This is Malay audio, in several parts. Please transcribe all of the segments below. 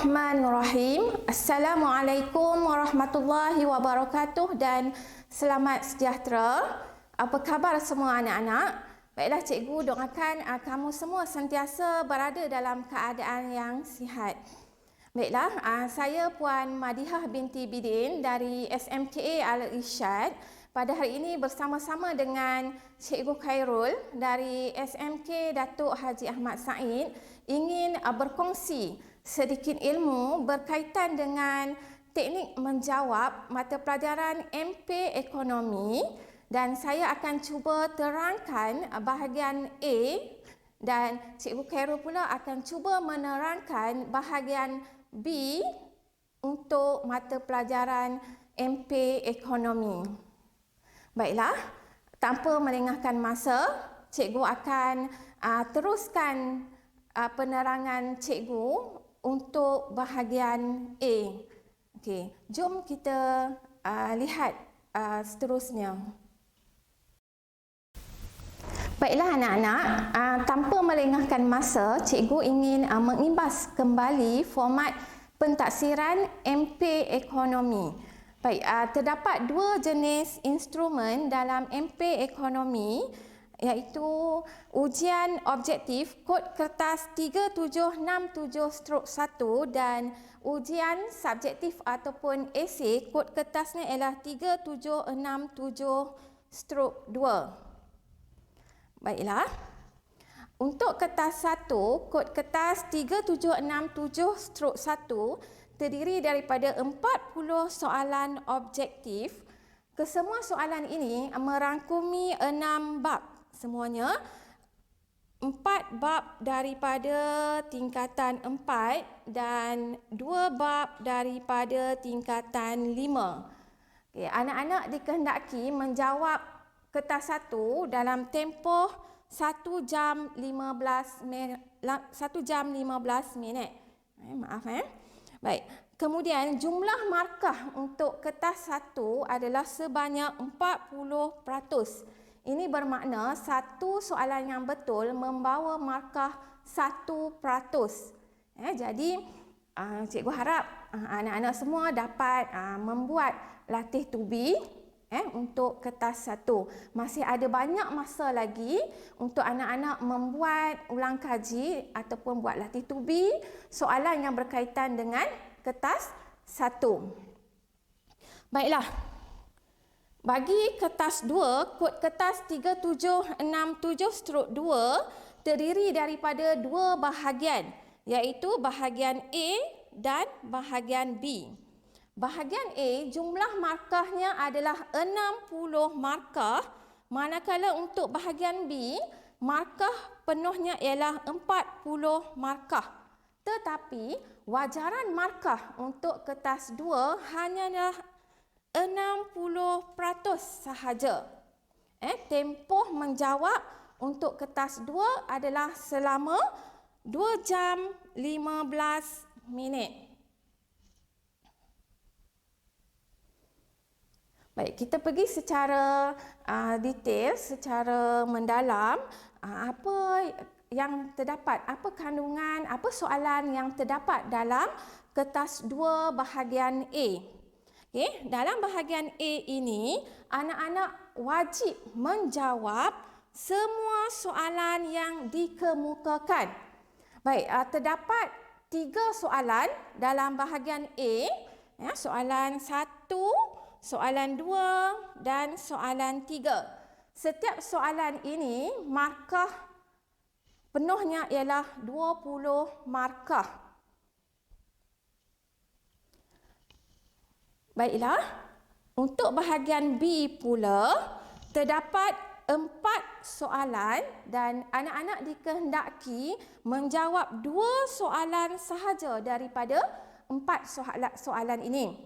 Bismillahirrahmanirrahim. Assalamualaikum warahmatullahi wabarakatuh dan selamat sejahtera. Apa khabar semua anak-anak? Baiklah, cikgu doakan kamu semua sentiasa berada dalam keadaan yang sihat. Baiklah, saya Puan Madihah binti Bidin dari SMKA Al-Irsyad. Pada hari ini bersama-sama dengan Cikgu Khairul dari SMK Datuk Haji Ahmad Said ingin berkongsi sedikit ilmu berkaitan dengan teknik menjawab mata pelajaran MP Ekonomi, dan saya akan cuba terangkan bahagian A dan Cikgu Khairul pula akan cuba menerangkan bahagian B untuk mata pelajaran MP Ekonomi. Baiklah, tanpa melengahkan masa, cikgu akan teruskan penerangan cikgu untuk bahagian A. Okey, jom kita lihat seterusnya. Baiklah anak-anak, tanpa melengahkan masa, cikgu ingin mengimbas kembali format pentaksiran MP Ekonomi. Baik, terdapat dua jenis instrumen dalam MP Ekonomi, iaitu ujian objektif kod kertas 3767/1 dan ujian subjektif ataupun esei kod kertasnya ialah 3767/2. Baiklah, untuk kertas 1, kod kertas 3767/1 terdiri daripada 40 soalan objektif. Kesemua soalan ini merangkumi 6 bab. Semuanya 4 bab daripada tingkatan 4 dan 2 bab daripada tingkatan 5. Okay, anak-anak dikehendaki menjawab kertas 1 dalam tempoh 1 jam 15 minit. Baik, kemudian jumlah markah untuk kertas 1 adalah sebanyak 40%. Ini bermakna satu soalan yang betul membawa markah 1%. Jadi, cikgu harap anak-anak semua dapat membuat latih tubi untuk kertas 1. Masih ada banyak masa lagi untuk anak-anak membuat ulang kaji ataupun buat latih tubi soalan yang berkaitan dengan kertas 1. Baiklah, bagi kertas 2, kod kertas 3767/2 terdiri daripada dua bahagian, iaitu bahagian A dan bahagian B. Bahagian A, jumlah markahnya adalah 60 markah, manakala untuk bahagian B, markah penuhnya ialah 40 markah. Tetapi, wajaran markah untuk kertas 2 hanyalah 60% sahaja. Tempoh menjawab untuk kertas 2 adalah selama 2 jam 15 minit. Baik, kita pergi secara detail, secara mendalam apa yang terdapat, apa kandungan, apa soalan yang terdapat dalam kertas 2 bahagian A. Okay, dalam bahagian A ini, anak-anak wajib menjawab semua soalan yang dikemukakan. Baik, terdapat 3 soalan dalam bahagian A, soalan 1, soalan 2 dan soalan 3. Setiap soalan ini markah penuhnya ialah 20 markah. Baiklah, untuk bahagian B pula terdapat 4 soalan dan anak-anak dikehendaki menjawab 2 soalan sahaja daripada 4 soalan ini.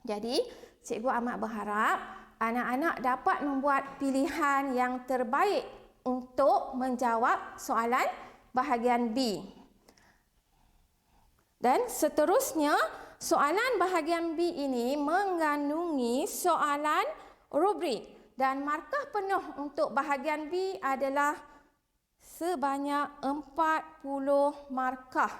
Jadi, cikgu amat berharap anak-anak dapat membuat pilihan yang terbaik untuk menjawab soalan bahagian B. Dan seterusnya, soalan bahagian B ini mengandungi soalan rubrik dan markah penuh untuk bahagian B adalah sebanyak 40 markah.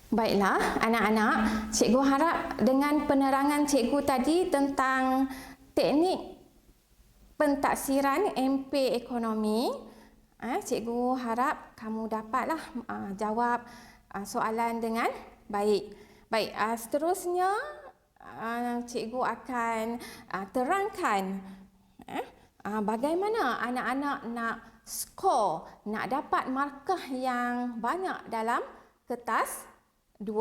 Baiklah anak-anak, cikgu harap dengan penerangan cikgu tadi tentang teknik pentaksiran MP ekonomi, cikgu harap kamu dapatlah jawab soalan dengan baik. Baik, seterusnya cikgu akan terangkan bagaimana anak-anak nak skor, nak dapat markah yang banyak dalam kertas 2.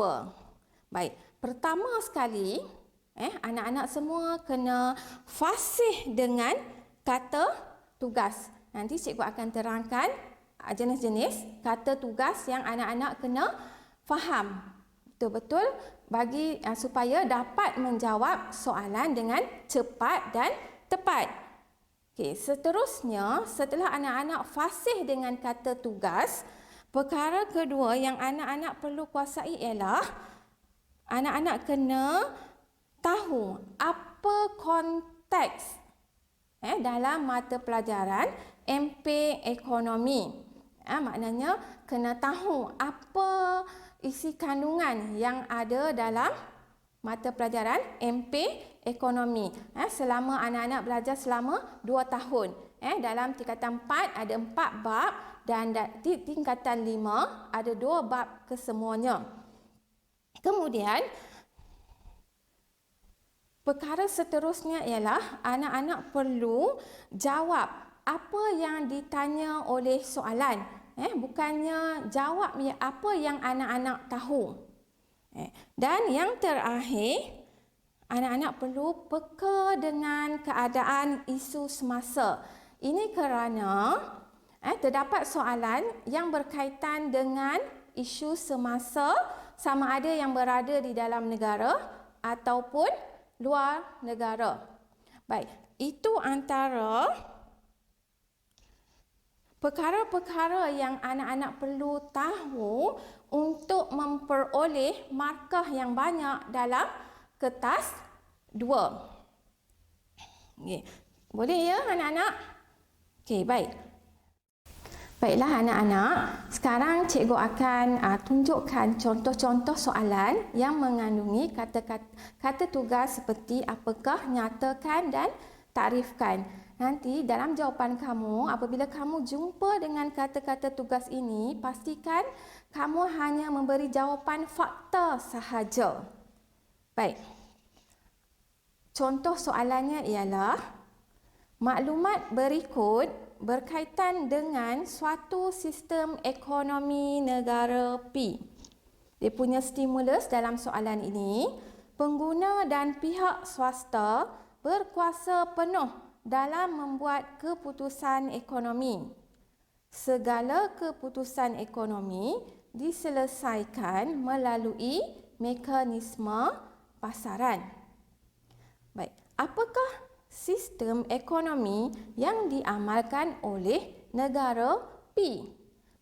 Baik, pertama sekali anak-anak semua kena fasih dengan kata tugas. Nanti cikgu akan terangkan jenis-jenis kata tugas yang anak-anak kena faham betul-betul bagi supaya dapat menjawab soalan dengan cepat dan tepat. Okey, seterusnya setelah anak-anak fasih dengan kata tugas, perkara kedua yang anak-anak perlu kuasai ialah anak-anak kena tahu apa konteks dalam mata pelajaran MP ekonomi. Maknanya kena tahu apa isi kandungan yang ada dalam mata pelajaran MP ekonomi. Selama anak-anak belajar selama 2 tahun. Dalam tingkatan 4 ada 4 bab dan di tingkatan 5 ada 2 bab kesemuanya. Kemudian perkara seterusnya ialah anak-anak perlu jawab apa yang ditanya oleh soalan. Bukannya jawab apa yang anak-anak tahu. Dan yang terakhir, anak-anak perlu peka dengan keadaan isu semasa. Ini kerana terdapat soalan yang berkaitan dengan isu semasa sama ada yang berada di dalam negara ataupun luar negara. Baik, itu antara perkara-perkara yang anak-anak perlu tahu untuk memperoleh markah yang banyak dalam kertas 2. Okay. Boleh ya anak-anak? Okey, baik. Baiklah anak-anak, sekarang cikgu akan tunjukkan contoh-contoh soalan yang mengandungi kata tugas seperti apakah, nyatakan dan takrifkan. Nanti dalam jawapan kamu, apabila kamu jumpa dengan kata-kata tugas ini, pastikan kamu hanya memberi jawapan fakta sahaja. Baik. Contoh soalannya ialah maklumat berikut berkaitan dengan suatu sistem ekonomi negara P. Dia punya stimulus dalam soalan ini, pengguna dan pihak swasta berkuasa penuh dalam membuat keputusan ekonomi. Segala keputusan ekonomi diselesaikan melalui mekanisme pasaran. Baik, apakah sistem ekonomi yang diamalkan oleh negara P?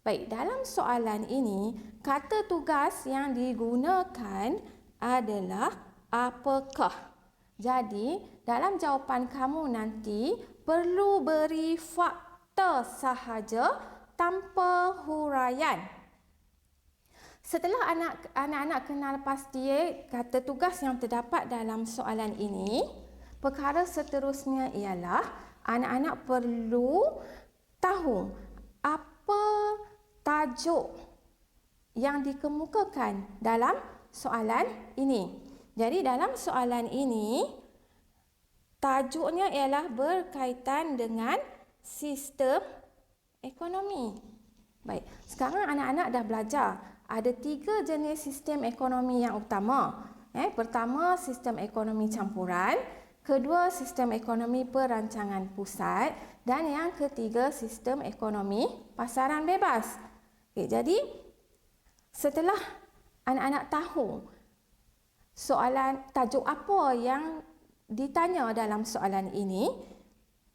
Baik, dalam soalan ini, kata tugas yang digunakan adalah apakah. Jadi, dalam jawapan kamu nanti perlu beri fakta sahaja tanpa huraian. Setelah anak-anak kenal pasti kata tugas yang terdapat dalam soalan ini, perkara seterusnya ialah anak-anak perlu tahu apa tajuk yang dikemukakan dalam soalan ini. Jadi dalam soalan ini, tajuknya ialah berkaitan dengan sistem ekonomi. Baik, sekarang anak-anak dah belajar. Ada 3 jenis sistem ekonomi yang utama. Pertama, sistem ekonomi campuran. Kedua, sistem ekonomi perancangan pusat. Dan yang ketiga, sistem ekonomi pasaran bebas. Okay, jadi, setelah anak-anak tahu soalan tajuk apa yang ditanya dalam soalan ini,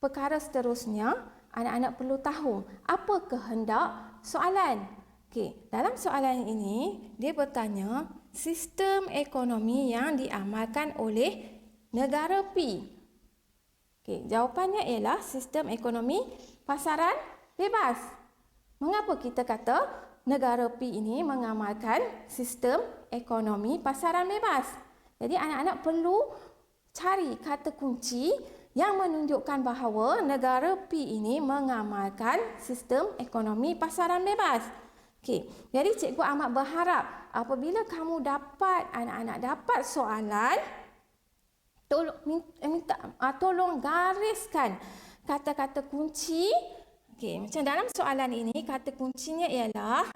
perkara seterusnya anak-anak perlu tahu apa kehendak soalan. Okey, dalam soalan ini dia bertanya sistem ekonomi yang diamalkan oleh negara P. Okey, jawapannya ialah sistem ekonomi pasaran bebas. Mengapa kita kata negara P ini mengamalkan sistem ekonomi pasaran bebas. Jadi anak-anak perlu cari kata kunci yang menunjukkan bahawa negara P ini mengamalkan sistem ekonomi pasaran bebas. Okey, jadi cikgu amat berharap apabila kamu anak-anak dapat soalan, tolong gariskan kata-kata kunci. Okey, macam dalam soalan ini kata kuncinya ialah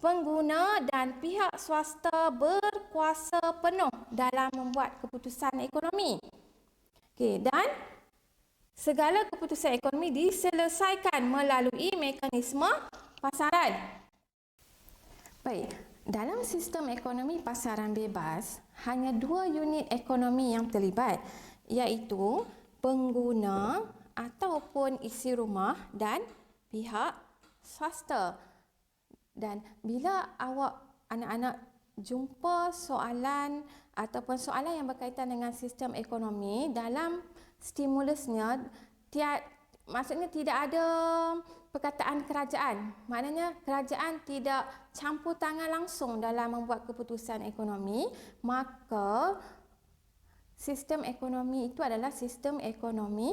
pengguna dan pihak swasta berkuasa penuh dalam membuat keputusan ekonomi. Okey, dan segala keputusan ekonomi diselesaikan melalui mekanisme pasaran. Baik, dalam sistem ekonomi pasaran bebas, hanya 2 unit ekonomi yang terlibat, iaitu pengguna ataupun isi rumah dan pihak swasta. Dan bila anak-anak jumpa soalan ataupun soalan yang berkaitan dengan sistem ekonomi, dalam stimulusnya maksudnya tidak ada perkataan kerajaan. Maknanya kerajaan tidak campur tangan langsung dalam membuat keputusan ekonomi, maka sistem ekonomi itu adalah sistem ekonomi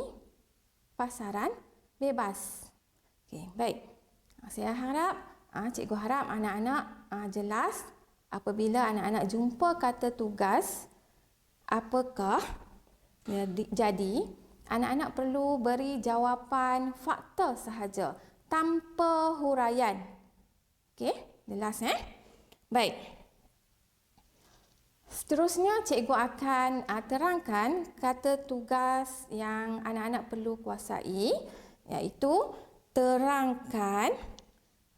pasaran bebas. Okey, baik. Saya harap, cikgu harap anak-anak jelas apabila anak-anak jumpa kata tugas apakah jadi, anak-anak perlu beri jawapan fakta sahaja tanpa huraian. Okey, jelas Baik. Seterusnya cikgu akan terangkan kata tugas yang anak-anak perlu kuasai, iaitu terangkan.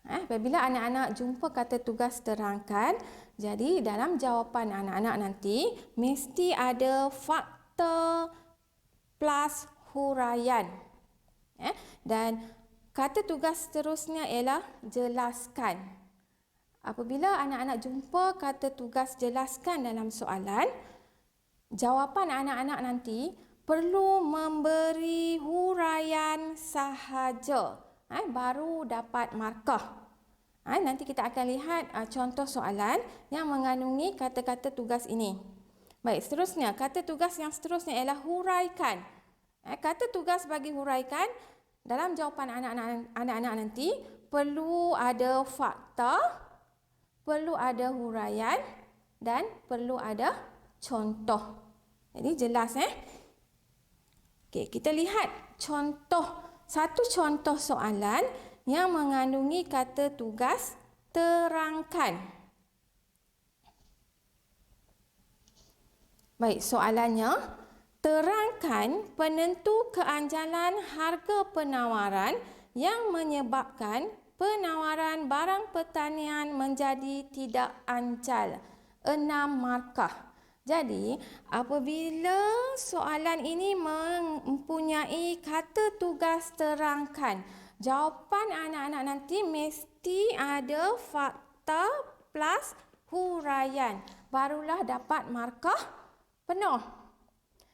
Apabila anak-anak jumpa kata tugas terangkan, jadi dalam jawapan anak-anak nanti mesti ada fakta plus huraian. Dan kata tugas seterusnya ialah jelaskan. Apabila anak-anak jumpa kata tugas jelaskan dalam soalan, jawapan anak-anak nanti perlu memberi huraian sahaja, baru dapat markah. Nanti kita akan lihat contoh soalan yang mengandungi kata-kata tugas ini. Baik, seterusnya, kata tugas yang seterusnya ialah huraikan. Kata tugas bagi huraikan dalam jawapan anak-anak nanti perlu ada fakta, perlu ada huraian dan perlu ada contoh. Jadi jelas Okey, kita lihat satu contoh soalan yang mengandungi kata tugas terangkan. Baik, soalannya, terangkan penentu keanjalan harga penawaran yang menyebabkan penawaran barang pertanian menjadi tidak anjal. 6 markah. Jadi, apabila soalan ini mempunyai kata tugas terangkan, jawapan anak-anak nanti mesti ada fakta plus huraian. Barulah dapat markah penuh.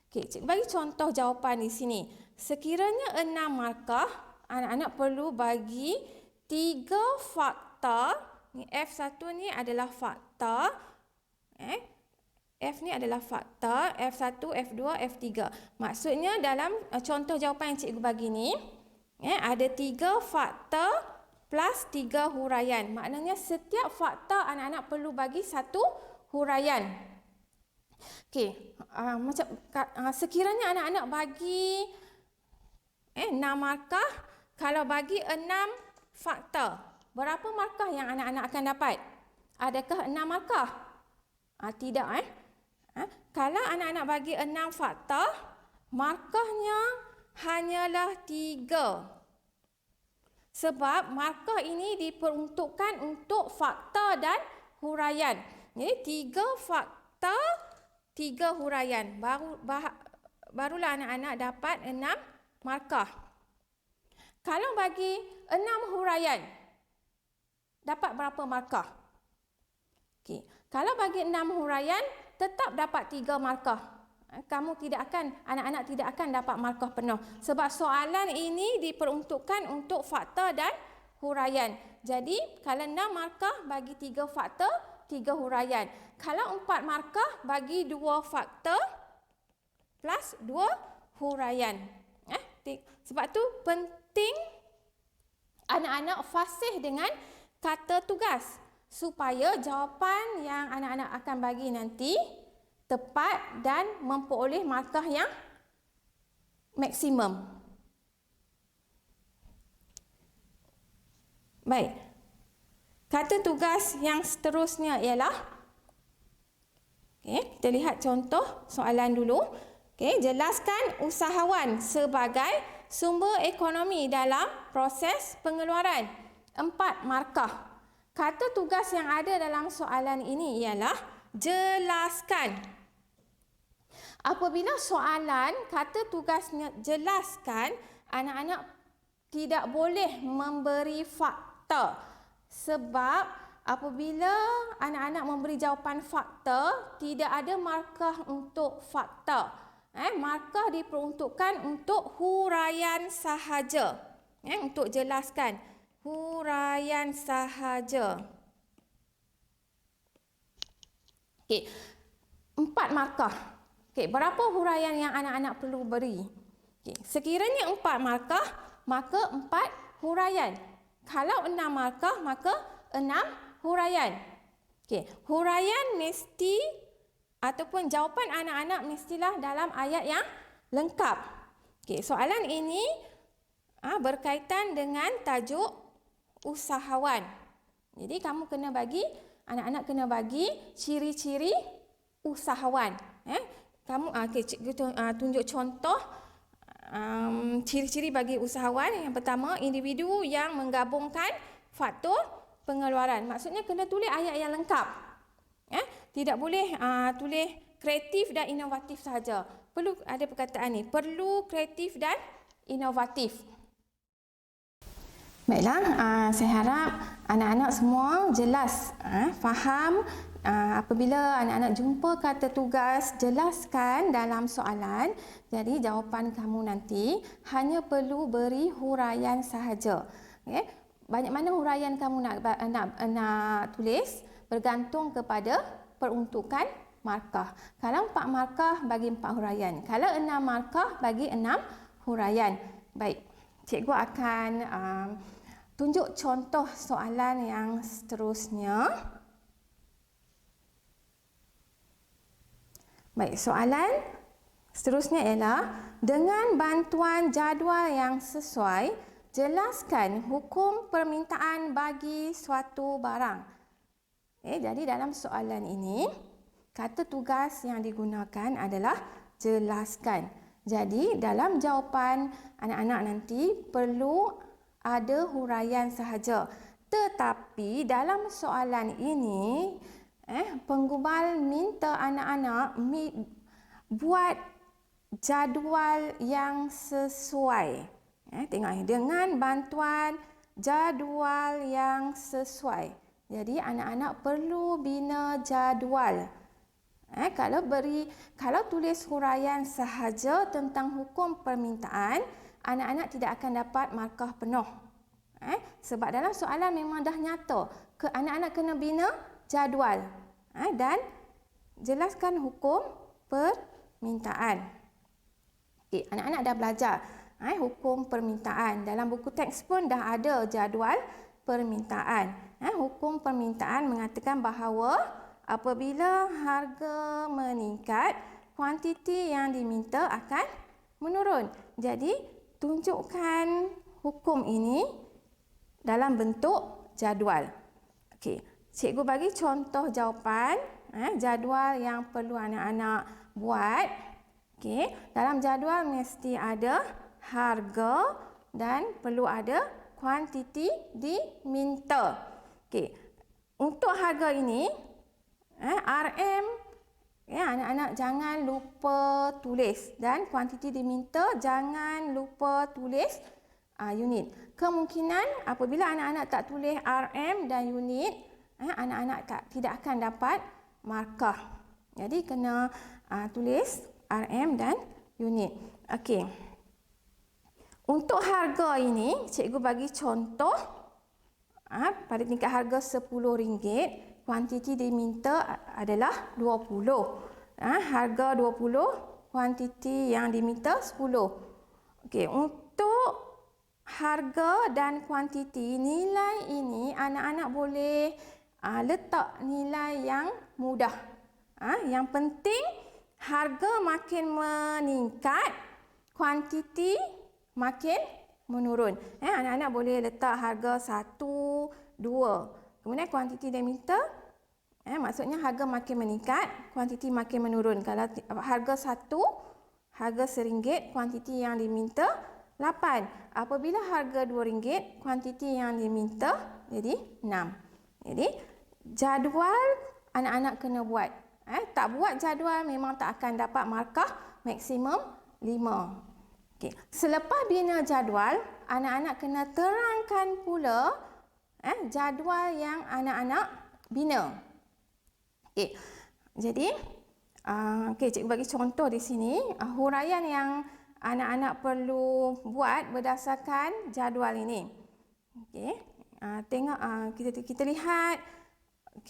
Okey, cikgu bagi contoh jawapan di sini. Sekiranya 6 markah, anak-anak perlu bagi 3 fakta. F1 ni adalah fakta. F ni adalah fakta. F1, F2, F3. Maksudnya dalam contoh jawapan yang cikgu bagi ni, ada 3 fakta plus 3 huraian. Maknanya setiap fakta anak-anak perlu bagi 1 huraian. Okey, sekiranya anak-anak bagi 6 markah, kalau bagi 6 fakta, berapa markah yang anak-anak akan dapat? Adakah 6 markah? Tidak Kalau anak-anak bagi 6 fakta, markahnya hanyalah 3. Sebab markah ini diperuntukkan untuk fakta dan huraian. Jadi 3 fakta, 3 huraian. Barulah anak-anak dapat 6 markah. Kalau bagi 6 huraian, dapat berapa markah? Okey, kalau bagi 6 huraian, tetap dapat 3 markah. Anak-anak tidak akan dapat markah penuh. Sebab soalan ini diperuntukkan untuk fakta dan huraian. Jadi kalau 6 markah bagi 3 faktor, 3 huraian. Kalau 4 markah bagi 2 faktor plus 2 huraian. Sebab tu penting anak-anak fasih dengan kata tugas supaya jawapan yang anak-anak akan bagi nanti tepat dan memperoleh markah yang maksimum. Baik. Kata tugas yang seterusnya ialah, kita lihat contoh soalan dulu. Jelaskan usahawan sebagai sumber ekonomi dalam proses pengeluaran. 4 markah. Kata tugas yang ada dalam soalan ini ialah jelaskan. Apabila soalan kata tugasnya jelaskan, anak-anak tidak boleh memberi fakta. Sebab apabila anak-anak memberi jawapan fakta, tidak ada markah untuk fakta. Markah diperuntukkan untuk huraian sahaja. Untuk jelaskan. Huraian sahaja. 4 markah. Berapa huraian yang anak-anak perlu beri? Sekiranya 4 markah, maka 4 huraian. Kalau 6 markah, maka 6 huraian. Huraian mesti ataupun jawapan anak-anak mestilah dalam ayat yang lengkap. Soalan ini berkaitan dengan tajuk usahawan. Jadi kamu kena bagi, anak-anak kena bagi ciri-ciri usahawan. Kamu cikgu tunjuk contoh ciri-ciri bagi usahawan. Yang pertama, individu yang menggabungkan faktor pengeluaran. Maksudnya kena tulis ayat yang lengkap. Tidak boleh tulis kreatif dan inovatif sahaja. Perlu ada perkataan ni, perlu kreatif dan inovatif. Baiklah, saya harap anak-anak semua jelas, faham apabila anak-anak jumpa kata tugas, jelaskan dalam soalan. Jadi jawapan kamu nanti hanya perlu beri huraian sahaja. Banyak mana huraian kamu nak tulis bergantung kepada peruntukan markah. Kalau 4 markah bagi 4 huraian. Kalau 6 markah bagi 6 huraian. Baik, cikgu akan tunjuk contoh soalan yang seterusnya. Baik, soalan seterusnya ialah dengan bantuan jadual yang sesuai, jelaskan hukum permintaan bagi suatu barang. Jadi dalam soalan ini, kata tugas yang digunakan adalah jelaskan. Jadi dalam jawapan anak-anak nanti perlu ada huraian sahaja. Tetapi dalam soalan ini, penggubal minta anak-anak buat jadual yang sesuai. Tengok dengan bantuan jadual yang sesuai. Jadi anak-anak perlu bina jadual. Kalau tulis huraian sahaja tentang hukum permintaan, anak-anak tidak akan dapat markah penuh. Sebab dalam soalan memang dah nyata, anak-anak kena bina jadual dan jelaskan hukum permintaan. Anak-anak dah belajar hukum permintaan. Dalam buku teks pun dah ada jadual permintaan. Hukum permintaan mengatakan bahawa apabila harga meningkat, kuantiti yang diminta akan menurun. Jadi, tunjukkan hukum ini dalam bentuk jadual. Cikgu bagi contoh jawapan, jadual yang perlu anak-anak buat. Dalam jadual mesti ada harga dan perlu ada kuantiti diminta. Untuk harga ini, RM, anak-anak jangan lupa tulis. Dan kuantiti diminta, jangan lupa tulis unit. Kemungkinan apabila anak-anak tak tulis RM dan unit, anak-anak tidak akan dapat markah. Jadi kena tulis RM dan unit. Untuk harga ini, cikgu bagi contoh pada tingkat harga RM10, kuantiti diminta adalah 20. Harga 20, kuantiti yang diminta 10. Okey, untuk harga dan kuantiti, nilai ini anak-anak boleh letak nilai yang mudah. Yang penting harga makin meningkat, kuantiti makin menurun. Anak-anak boleh letak harga 1, 2. Kemudian kuantiti dia minta, maksudnya harga makin meningkat, kuantiti makin menurun. Kalau harga 1, harga RM1, kuantiti yang diminta 8. Apabila harga RM2, kuantiti yang diminta jadi 6. Jadi jadual anak-anak kena buat. Tak buat jadual memang tak akan dapat markah maksimum 5. Okay. Selepas bina jadual, anak-anak kena terangkan pula jadual yang anak-anak bina. Okay. Jadi, cikgu bagi contoh di sini. Huraian yang anak-anak perlu buat berdasarkan jadual ini. Okay. Tengok, kita lihat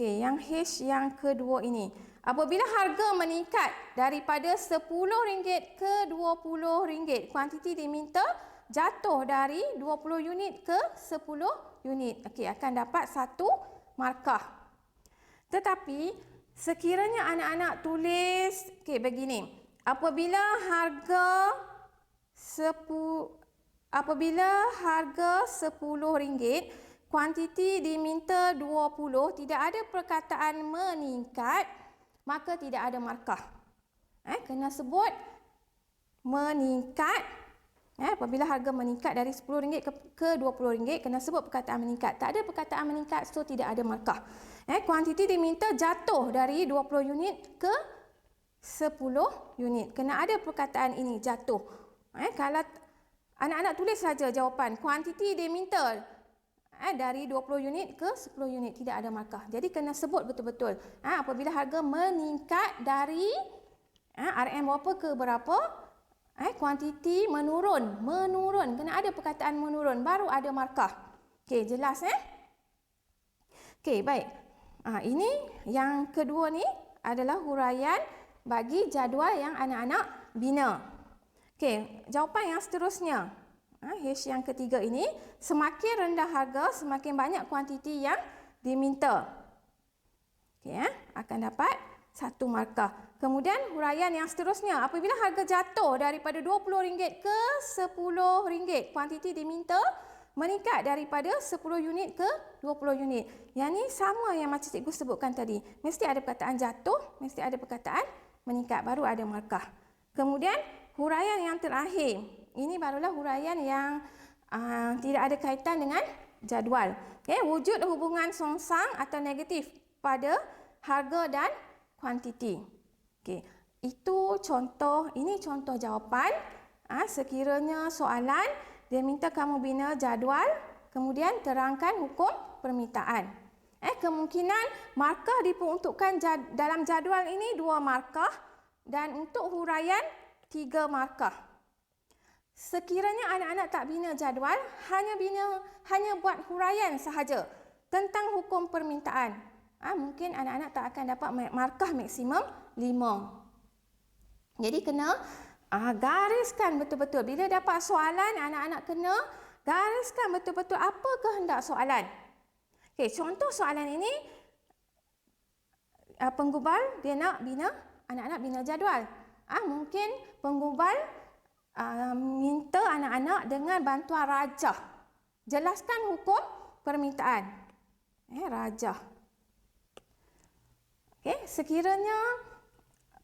yang H yang kedua ini. Apabila harga meningkat daripada RM10 ke RM20, kuantiti diminta jatuh dari 20 unit ke 10 unit. Okey, akan dapat 1 markah. Tetapi sekiranya anak-anak tulis begini. Apabila harga RM10, kuantiti diminta 20, tidak ada perkataan meningkat, maka tidak ada markah. Kena sebut meningkat. Apabila harga meningkat dari RM10 ke RM20, kena sebut perkataan meningkat. Tak ada perkataan meningkat, so tidak ada markah. Kuantiti diminta jatuh dari 20 unit ke 10 unit. Kena ada perkataan ini, jatuh. Kalau anak-anak tulis saja jawapan, kuantiti diminta dari 20 unit ke 10 unit, tidak ada markah. Jadi kena sebut betul-betul. Apabila harga meningkat dari RM berapa ke berapa, kuantiti menurun. Kena ada perkataan menurun, baru ada markah. Okey, jelas Okey, baik. Ini yang kedua ni adalah huraian bagi jadual yang anak-anak bina. Okey, jawapan yang seterusnya. H yang ketiga ini, semakin rendah harga, semakin banyak kuantiti yang diminta. Okey, akan dapat 1 markah. Kemudian huraian yang seterusnya, apabila harga jatuh daripada RM20 ke RM10, kuantiti diminta meningkat daripada 10 unit ke 20 unit. Yang ni sama yang macam cikgu sebutkan tadi. Mesti ada perkataan jatuh, mesti ada perkataan meningkat, baru ada markah. Kemudian huraian yang terakhir, ini barulah huraian yang tidak ada kaitan dengan jadual. Wujud hubungan songsang atau negatif pada harga dan kuantiti. Itu contoh, ini contoh jawapan. Sekiranya soalan, dia minta kamu bina jadual, kemudian terangkan hukum permintaan. Kemungkinan markah diperuntukkan dalam jadual ini 2 markah dan untuk huraian 3 markah. Sekiranya anak-anak tak bina jadual, hanya buat huraian sahaja tentang hukum permintaan, mungkin anak-anak tak akan dapat markah maksimum 5. Jadi kena gariskan betul-betul. Bila dapat soalan, anak-anak kena gariskan betul-betul apa kehendak soalan. Contoh soalan ini, penggubal dia nak bina, anak-anak bina jadual. Mungkin penggubal minta anak-anak dengan bantuan rajah. Jelaskan hukum permintaan. Rajah. Sekiranya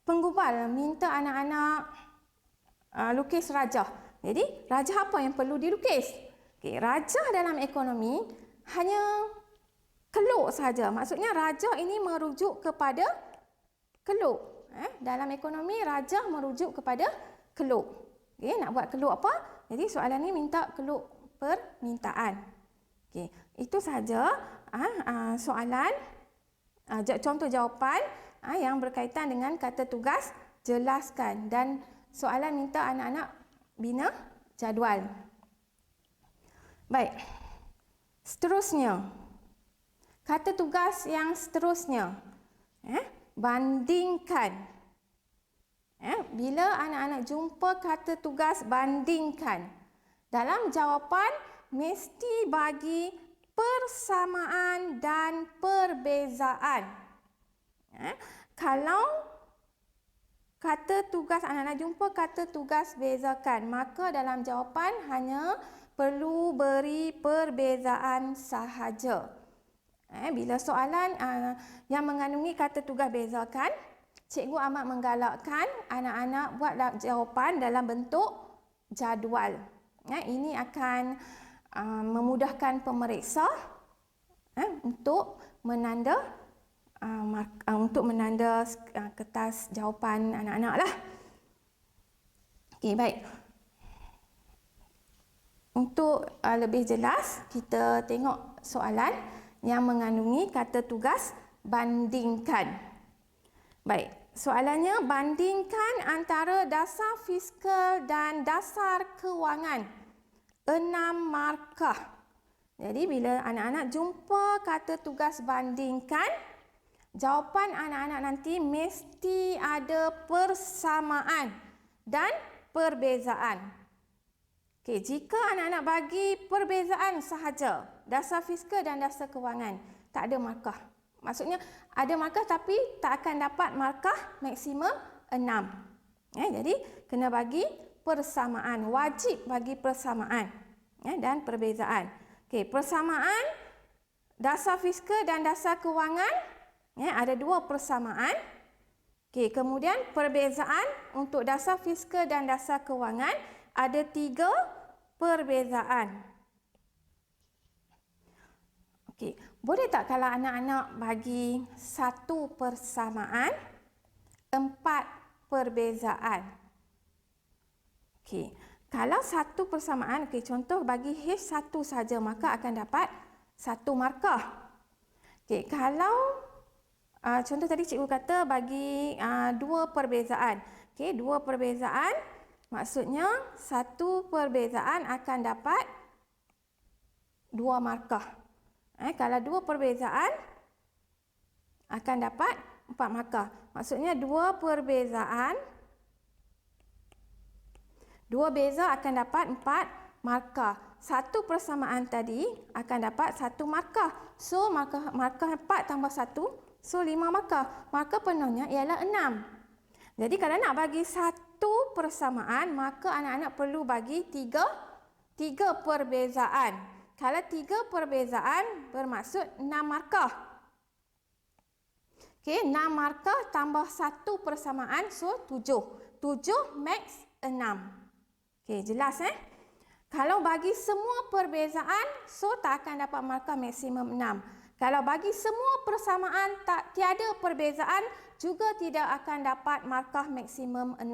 penggubal minta anak-anak lukis rajah. Jadi, rajah apa yang perlu dilukis? Rajah dalam ekonomi hanya keluk saja. Maksudnya rajah ini merujuk kepada keluk. Dalam ekonomi, rajah merujuk kepada keluk. Nak buat keluk apa? Jadi soalan ni minta keluk permintaan. Itu sahaja soalan, contoh jawapan yang berkaitan dengan kata tugas jelaskan, dan soalan minta anak-anak bina jadual. Baik, seterusnya kata tugas yang seterusnya. Bandingkan. Bila anak-anak jumpa kata tugas bandingkan, dalam jawapan mesti bagi persamaan dan perbezaan. Kalau kata tugas, anak-anak jumpa kata tugas bezakan, maka dalam jawapan hanya perlu beri perbezaan sahaja. Bila soalan yang mengandungi kata tugas bezakan, cikgu amat menggalakkan anak-anak buat jawapan dalam bentuk jadual. Ini akan memudahkan pemeriksa untuk menanda kertas jawapan anak-anak lah. Okey, baik. Untuk lebih jelas, kita tengok soalan yang mengandungi kata tugas bandingkan. Baik, soalannya bandingkan antara dasar fiskal dan dasar kewangan. 6 markah. Jadi bila anak-anak jumpa kata tugas bandingkan, jawapan anak-anak nanti mesti ada persamaan dan perbezaan. Okey, jika anak-anak bagi perbezaan sahaja, dasar fiskal dan dasar kewangan, tak ada markah. Maksudnya ada markah tapi tak akan dapat markah maksimum 6. Jadi kena bagi persamaan, wajib bagi persamaan dan perbezaan. Okey, persamaan dasar fiskal dan dasar kewangan, ada 2 persamaan. Okey, kemudian perbezaan untuk dasar fiskal dan dasar kewangan ada 3 perbezaan. Okey, boleh tak kalau anak-anak bagi 1 persamaan, 4 perbezaan? Okey, kalau 1 persamaan, contoh bagi H1 saja, maka akan dapat 1 markah. Okey, kalau contoh tadi cikgu kata bagi 2 perbezaan. Okey, 2 perbezaan maksudnya 1 perbezaan akan dapat 2 markah. Kalau 2 perbezaan akan dapat 4 markah. Maksudnya 2 perbezaan, 2 beza akan dapat 4 markah. 1 persamaan tadi akan dapat 1 markah. So markah 4 tambah 1, so 5 markah. Markah penuhnya ialah 6. Jadi kalau nak bagi 1 persamaan, maka anak-anak perlu bagi 3 perbezaan. Kalau 3 perbezaan bermaksud 6 markah. Okey, 6 markah tambah 1 persamaan, so 7. 7 max 6. Okey, jelas Kalau bagi semua perbezaan, so tak akan dapat markah maksimum 6. Kalau bagi semua persamaan tiada perbezaan, juga tidak akan dapat markah maksimum 6.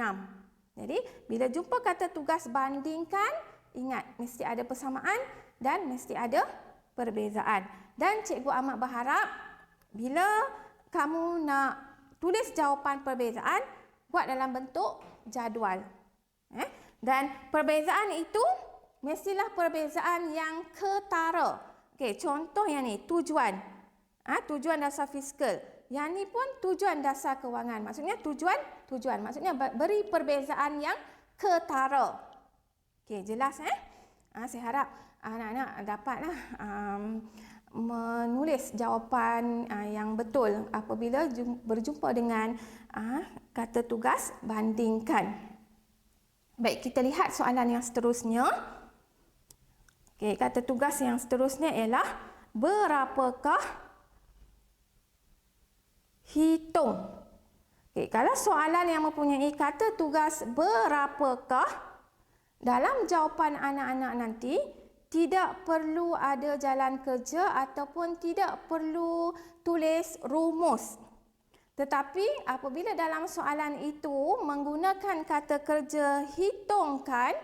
Jadi, bila jumpa kata tugas bandingkan, ingat mesti ada persamaan dan mesti ada perbezaan. Dan cikgu amat berharap bila kamu nak tulis jawapan perbezaan, buat dalam bentuk jadual. Dan perbezaan itu mestilah perbezaan yang ketara. Okey, contoh yang ni, tujuan. Tujuan dasar fiskal. Yang ni pun tujuan dasar kewangan. Maksudnya tujuan. Maksudnya beri perbezaan yang ketara. Okey, jelas saya harap anak-anak dapatlah menulis jawapan yang betul apabila berjumpa dengan kata tugas bandingkan. Baik, kita lihat soalan yang seterusnya. Okey, kata tugas yang seterusnya ialah berapakah hitung. Okey, kalau soalan yang mempunyai kata tugas berapakah, dalam jawapan anak-anak nanti tidak perlu ada jalan kerja ataupun tidak perlu tulis rumus. Tetapi apabila dalam soalan itu menggunakan kata kerja hitungkan,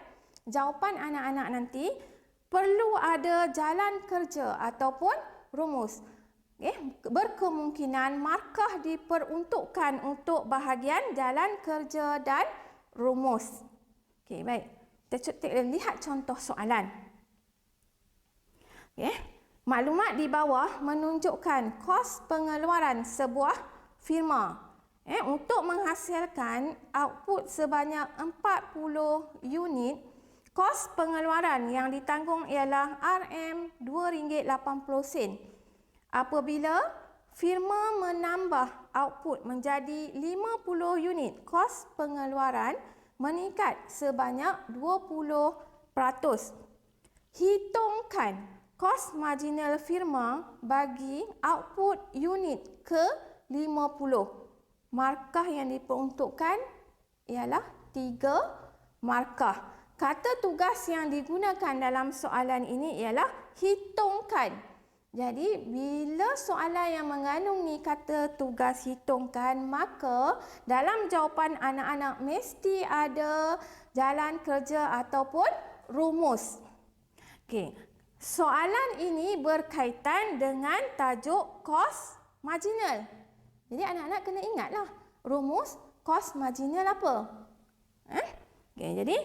jawapan anak-anak nanti perlu ada jalan kerja ataupun rumus. Berkemungkinan markah diperuntukkan untuk bahagian jalan kerja dan rumus. Okey, baik. Kita lihat contoh soalan. Maklumat di bawah menunjukkan kos pengeluaran sebuah firma untuk menghasilkan output sebanyak 40 unit. Kos pengeluaran yang ditanggung ialah RM2.80. Apabila firma menambah output menjadi 50 unit, kos pengeluaran meningkat sebanyak 20%. Hitungkan kos marginal firma bagi output unit ke-50. Markah yang diperuntukkan ialah 3 markah. Kata tugas yang digunakan dalam soalan ini ialah hitungkan. Jadi, bila soalan yang mengandungi kata tugas hitungkan, maka dalam jawapan anak-anak mesti ada jalan kerja ataupun rumus. Okey. Soalan ini berkaitan dengan tajuk kos marginal. Jadi anak-anak kena ingatlah rumus kos marginal apa. Okay, jadi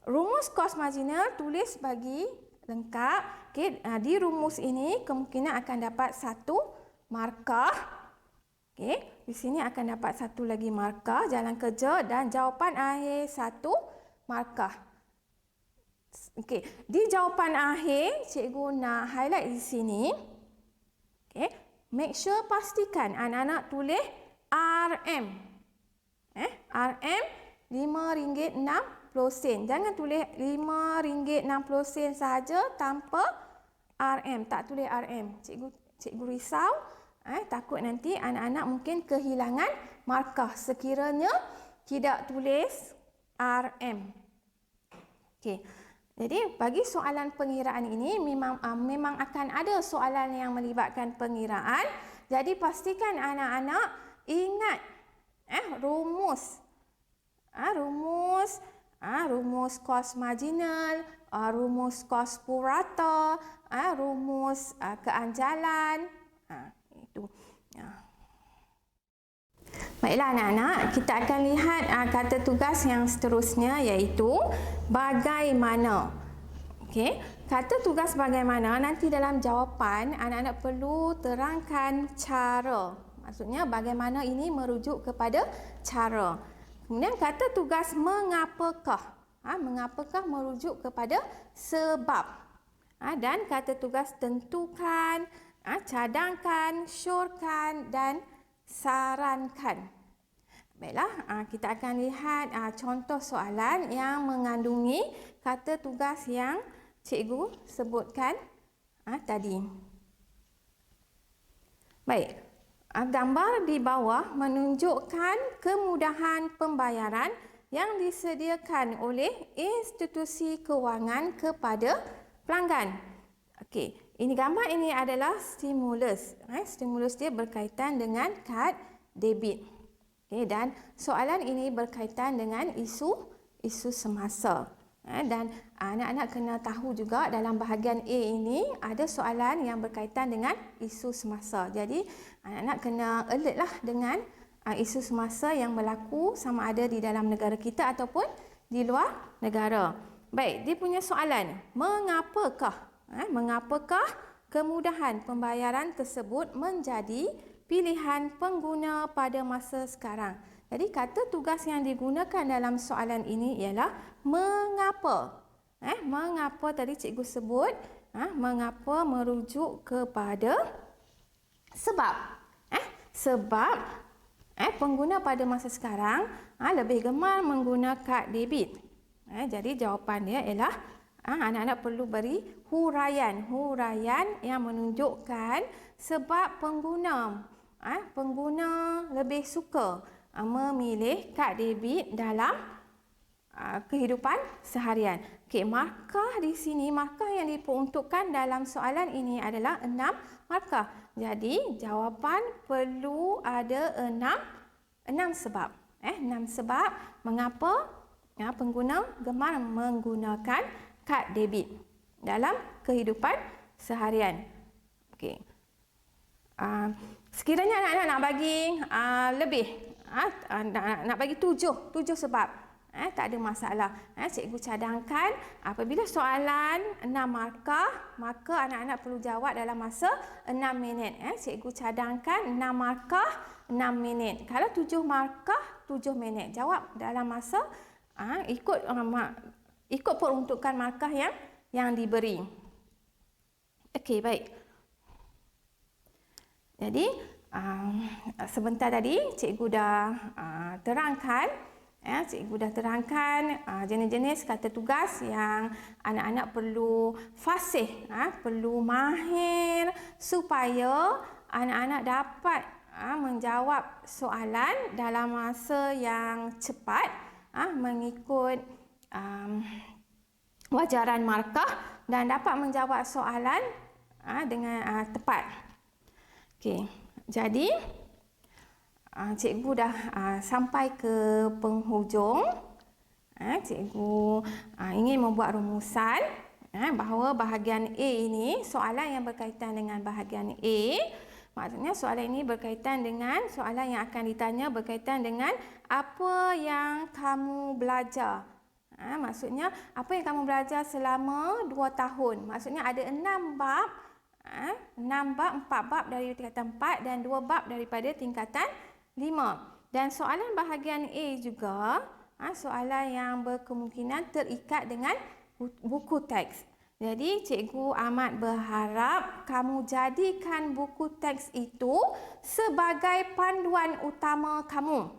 rumus kos marginal tulis bagi lengkap. Okay, di rumus ini kemungkinan akan dapat 1 markah. Okay, di sini akan dapat 1 lagi markah jalan kerja dan jawapan akhir 1 markah. Okey, di jawapan akhir cikgu nak highlight di sini. Okey, make sure pastikan anak-anak tulis RM. RM RM5.60. Jangan tulis RM5.60 sahaja tanpa RM, tak tulis RM. Cikgu risau, takut nanti anak-anak mungkin kehilangan markah sekiranya tidak tulis RM. Okey. Jadi bagi soalan pengiraan ini memang akan ada soalan yang melibatkan pengiraan. Jadi pastikan anak-anak ingat rumus. Rumus kos marginal, rumus kos purata, rumus keanjalan. Itu. Baiklah anak-anak, kita akan lihat kata tugas yang seterusnya iaitu bagaimana. Okey, kata tugas bagaimana nanti dalam jawapan anak-anak perlu terangkan cara. Maksudnya bagaimana ini merujuk kepada cara. Kemudian kata tugas mengapakah. Mengapakah merujuk kepada sebab. Dan kata tugas tentukan, cadangkan, syorkan dan sarankan. Baiklah, kita akan lihat contoh soalan yang mengandungi kata tugas yang cikgu sebutkan tadi. Baik, gambar di bawah menunjukkan kemudahan pembayaran yang disediakan oleh institusi kewangan kepada pelanggan. Okey, gambar ini adalah stimulus. Stimulus dia berkaitan dengan kad debit. Okay, dan soalan ini berkaitan dengan isu semasa. Dan anak-anak kena tahu juga dalam bahagian A ini ada soalan yang berkaitan dengan isu semasa. Jadi anak-anak kena alert lah dengan isu semasa yang berlaku sama ada di dalam negara kita ataupun di luar negara. Baik, dia punya soalan, mengapakah kemudahan pembayaran tersebut menjadi pilihan pengguna pada masa sekarang. Jadi kata tugas yang digunakan dalam soalan ini ialah mengapa. Mengapa tadi cikgu sebut, mengapa merujuk kepada sebab. Sebab pengguna pada masa sekarang lebih gemar menggunakan kad debit. Jadi jawapan dia ialah anak-anak perlu beri huraian yang menunjukkan sebab pengguna lebih suka memilih kad debit dalam kehidupan seharian. Okey, markah di sini, markah yang diperuntukkan dalam soalan ini adalah 6 markah. Jadi jawapan perlu ada 6 sebab. 6 sebab mengapa pengguna gemar menggunakan kad debit dalam kehidupan seharian. Okey. Sekiranya anak-anak nak bagi lebih, nak bagi 7 sebab. Tak ada masalah. Cikgu cadangkan apabila soalan 6 markah, maka anak-anak perlu jawab dalam masa 6 minit. Cikgu cadangkan 6 markah 6 minit. Kalau 7 markah 7 minit. Jawab dalam masa ikut peruntukan markah yang diberi. Okey, baik. Jadi sebentar tadi cikgu dah terangkan jenis-jenis kata tugas yang anak-anak perlu fasih, perlu mahir supaya anak-anak dapat menjawab soalan dalam masa yang cepat, mengikut wajaran markah dan dapat menjawab soalan dengan tepat. Okey, jadi cikgu dah sampai ke penghujung. Cikgu ingin membuat rumusan bahawa bahagian A ini, soalan yang berkaitan dengan bahagian A, maksudnya soalan ini berkaitan dengan soalan yang akan ditanya berkaitan dengan apa yang kamu belajar. Maksudnya apa yang kamu belajar selama 2 tahun. Maksudnya ada 6 bab, 4 bab dari tingkatan 4 dan 2 bab daripada tingkatan 5. Dan soalan bahagian A juga soalan yang berkemungkinan terikat dengan buku teks. Jadi cikgu amat berharap kamu jadikan buku teks itu sebagai panduan utama kamu.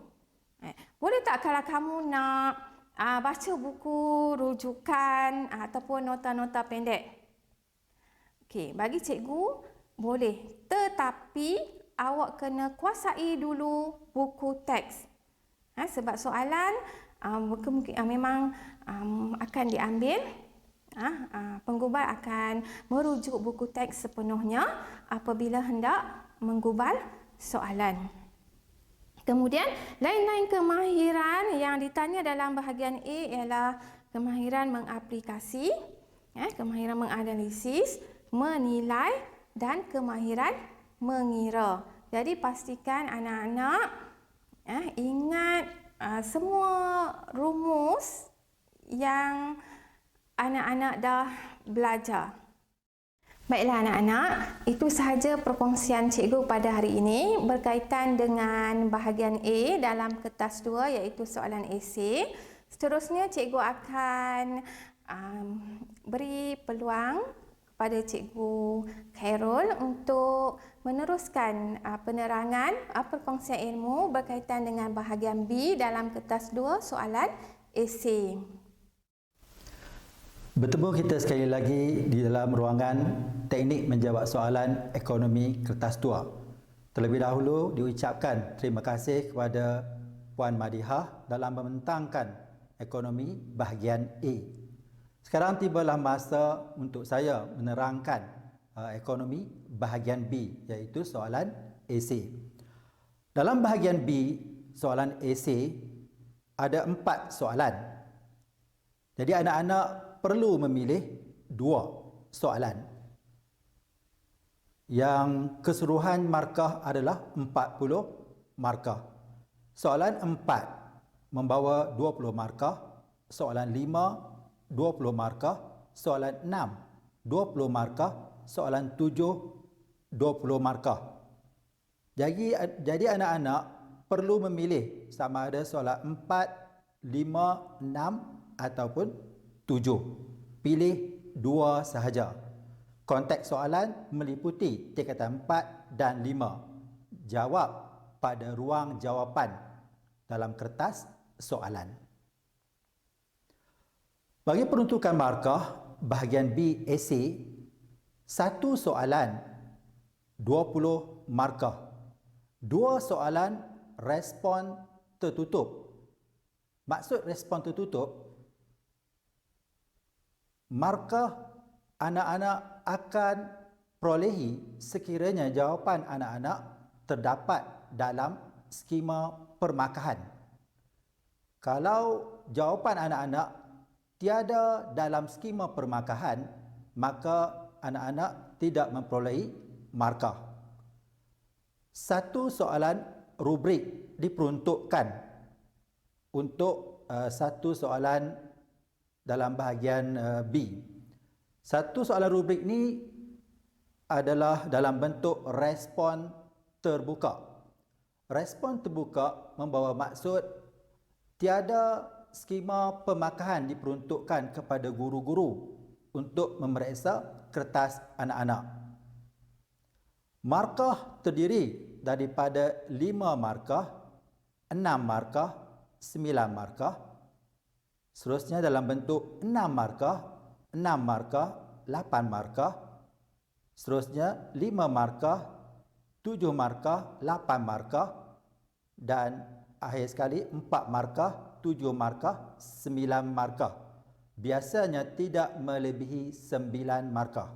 Boleh tak kalau kamu nak baca buku rujukan ataupun nota-nota pendek? Okey, bagi cikgu boleh, tetapi awak kena kuasai dulu buku teks. Sebab soalan memang akan diambil, penggubal akan merujuk buku teks sepenuhnya apabila hendak menggubal soalan. Kemudian, lain-lain kemahiran yang ditanya dalam bahagian A ialah kemahiran mengaplikasi, kemahiran menganalisis, menilai dan kemahiran mengira. Jadi pastikan anak-anak ingat semua rumus yang anak-anak dah belajar. Baiklah anak-anak, itu sahaja perkongsian cikgu pada hari ini berkaitan dengan bahagian A dalam kertas 2 iaitu soalan esei. Seterusnya cikgu akan beri peluang pada Cikgu Khairul untuk meneruskan penerangan perkongsian ilmu berkaitan dengan bahagian B dalam kertas 2 soalan esei. Bertemu kita sekali lagi di dalam ruangan teknik menjawab soalan ekonomi kertas 2. Terlebih dahulu diucapkan terima kasih kepada Puan Madihah dalam membentangkan ekonomi bahagian A. Sekarang tibalah masa untuk saya menerangkan ekonomi bahagian B iaitu soalan esei. Dalam bahagian B soalan esei ada 4 soalan. Jadi anak-anak perlu memilih 2 soalan. Yang keseluruhan markah adalah 40 markah. Soalan 4 membawa 20 markah, soalan 5 20 markah, soalan 6 20 markah, soalan 7 20 markah. Jadi anak-anak perlu memilih sama ada soalan 4, 5, 6 ataupun 7. Pilih 2 sahaja. Konteks soalan meliputi tingkatan 4 dan 5. Jawab pada ruang jawapan dalam kertas soalan. Bagi peruntukan markah bahagian B esei, 1 soalan 20 markah. 2 soalan respon tertutup. Maksud respon tertutup, markah anak-anak akan perolehi sekiranya jawapan anak-anak terdapat dalam skema permakahan. Kalau jawapan anak-anak tiada dalam skema permakahan, maka anak-anak tidak memperolehi markah. 1 soalan rubrik diperuntukkan untuk satu soalan dalam bahagian B. Satu soalan rubrik ni adalah dalam bentuk respon terbuka. Respon terbuka membawa maksud tiada skema pemakahan diperuntukkan kepada guru-guru untuk memeriksa kertas anak-anak. Markah terdiri daripada 5 markah, 6 markah, 9 markah. Seterusnya dalam bentuk 6 markah, 6 markah, 8 markah. Seterusnya 5 markah, 7 markah, 8 markah. Dan akhir sekali 4 markah, 7 markah, 9 markah. Biasanya tidak melebihi 9 markah.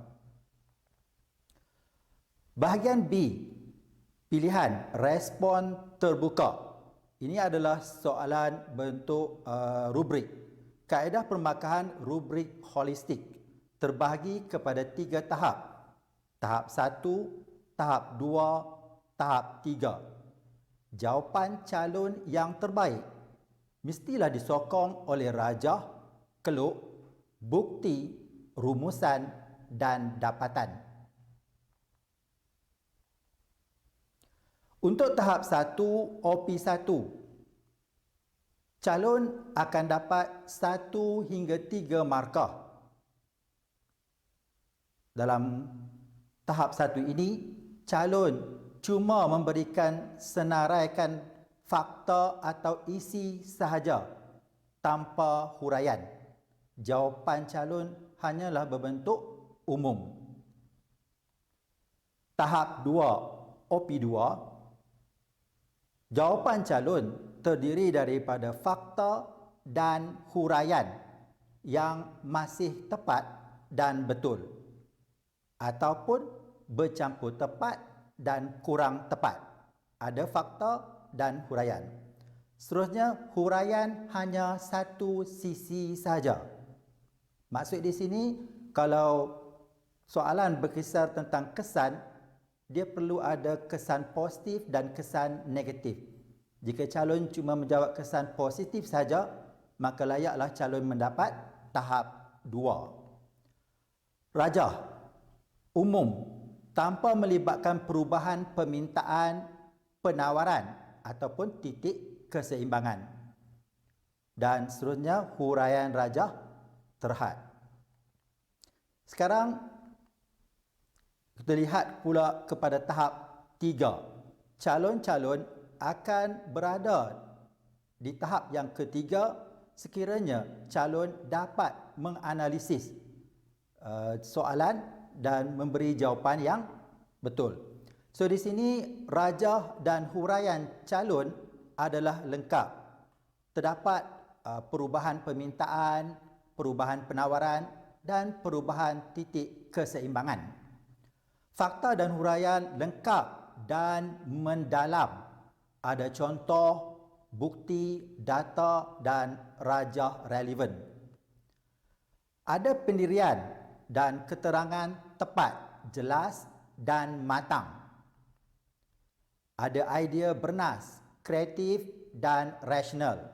Bahagian B, pilihan respon terbuka. Ini adalah soalan bentuk rubrik. Kaedah permakahan rubrik holistik terbahagi kepada 3 tahap. Tahap 1, tahap 2, tahap 3. Jawapan calon yang terbaik mestilah disokong oleh rajah, keluk, bukti, rumusan dan dapatan. Untuk tahap 1 OP1, calon akan dapat 1 hingga 3 markah. Dalam tahap 1 ini, calon cuma memberikan senaraikan fakta atau isi sahaja tanpa huraian. Jawapan calon hanyalah berbentuk umum. Tahap 2 OP2, jawapan calon terdiri daripada fakta dan huraian yang masih tepat dan betul ataupun bercampur tepat dan kurang tepat. Ada fakta dan huraian. Seterusnya, huraian hanya satu sisi sahaja. Maksud di sini, kalau soalan berkisar tentang kesan, dia perlu ada kesan positif dan kesan negatif. Jika calon cuma menjawab kesan positif saja, maka layaklah calon mendapat tahap 2. Rajah umum tanpa melibatkan perubahan permintaan, penawaran ataupun titik keseimbangan. Dan seterusnya, huraian rajah terhad. Sekarang kita lihat pula kepada tahap 3. Calon-calon akan berada di tahap yang ketiga sekiranya calon dapat menganalisis soalan dan memberi jawapan yang betul. So di sini rajah dan huraian calon adalah lengkap. Terdapat perubahan permintaan, perubahan penawaran dan perubahan titik keseimbangan. Fakta dan huraian lengkap dan mendalam. Ada contoh, bukti, data dan rajah relevan. Ada pendirian dan keterangan tepat, jelas dan matang. Ada idea bernas, kreatif dan rasional.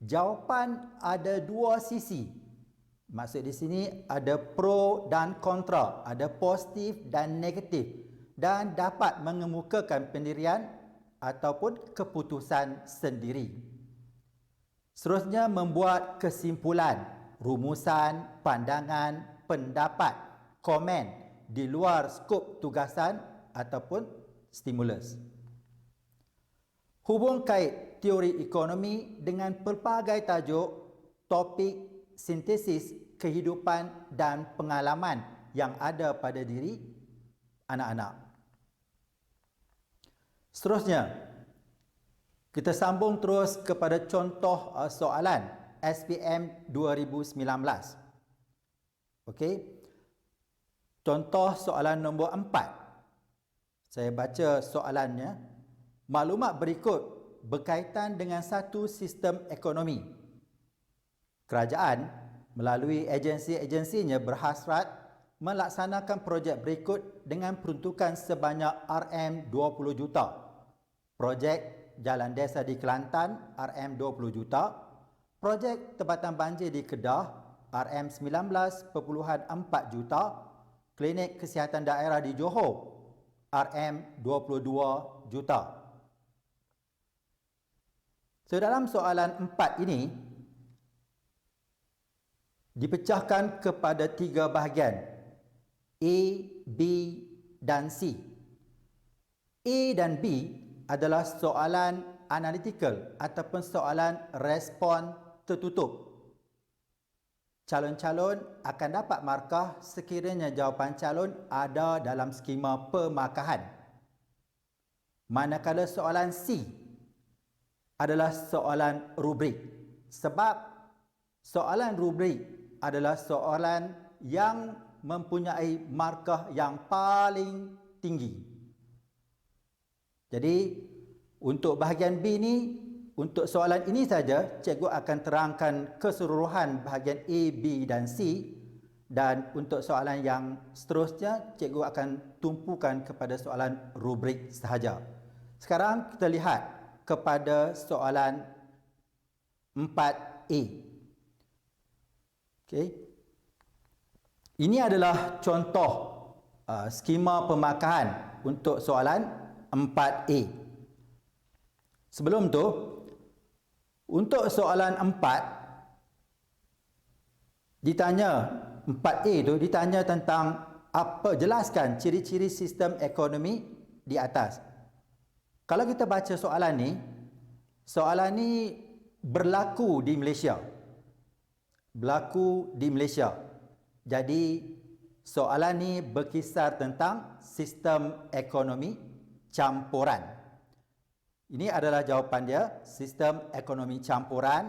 Jawapan ada dua sisi. Maksud di sini ada pro dan kontra, ada positif dan negatif dan dapat mengemukakan pendirian ataupun keputusan sendiri. Seterusnya membuat kesimpulan, rumusan, pandangan, pendapat, komen di luar skop tugasan ataupun stimulus. Hubung kait teori ekonomi dengan pelbagai tajuk, topik, sintesis kehidupan dan pengalaman yang ada pada diri anak-anak. Seterusnya, kita sambung terus kepada contoh soalan SPM 2019. Okey. Contoh soalan nombor 4. Saya baca soalannya. Maklumat berikut berkaitan dengan satu sistem ekonomi. Kerajaan melalui agensi-agensinya berhasrat melaksanakan projek berikut dengan peruntukan sebanyak RM20 juta. Projek Jalan Desa di Kelantan RM20 juta, projek Tempatan Banjir di Kedah RM19.4 juta, Klinik Kesihatan Daerah di Johor RM22 juta. So dalam soalan 4 ini dipecahkan kepada 3 bahagian, A, B dan C. A dan B adalah soalan analytical ataupun soalan respon tertutup. Calon-calon akan dapat markah sekiranya jawapan calon ada dalam skema pemakahan. Manakala soalan C adalah soalan rubrik. Sebab soalan rubrik adalah soalan yang mempunyai markah yang paling tinggi. Jadi, untuk bahagian B ni, untuk soalan ini saja, cikgu akan terangkan keseluruhan bahagian A, B dan C. Dan untuk soalan yang seterusnya, cikgu akan tumpukan kepada soalan rubrik sahaja. Sekarang kita lihat kepada soalan 4A. Okey. Ini adalah contoh skema pemakahan untuk soalan 4A. Sebelum tu, untuk soalan 4 ditanya 4A tu ditanya tentang apa, jelaskan ciri-ciri sistem ekonomi di atas. Kalau kita baca soalan ni berlaku di Malaysia. Berlaku di Malaysia. Jadi soalan ni berkisar tentang sistem ekonomi campuran. Ini adalah jawapan dia, sistem ekonomi campuran.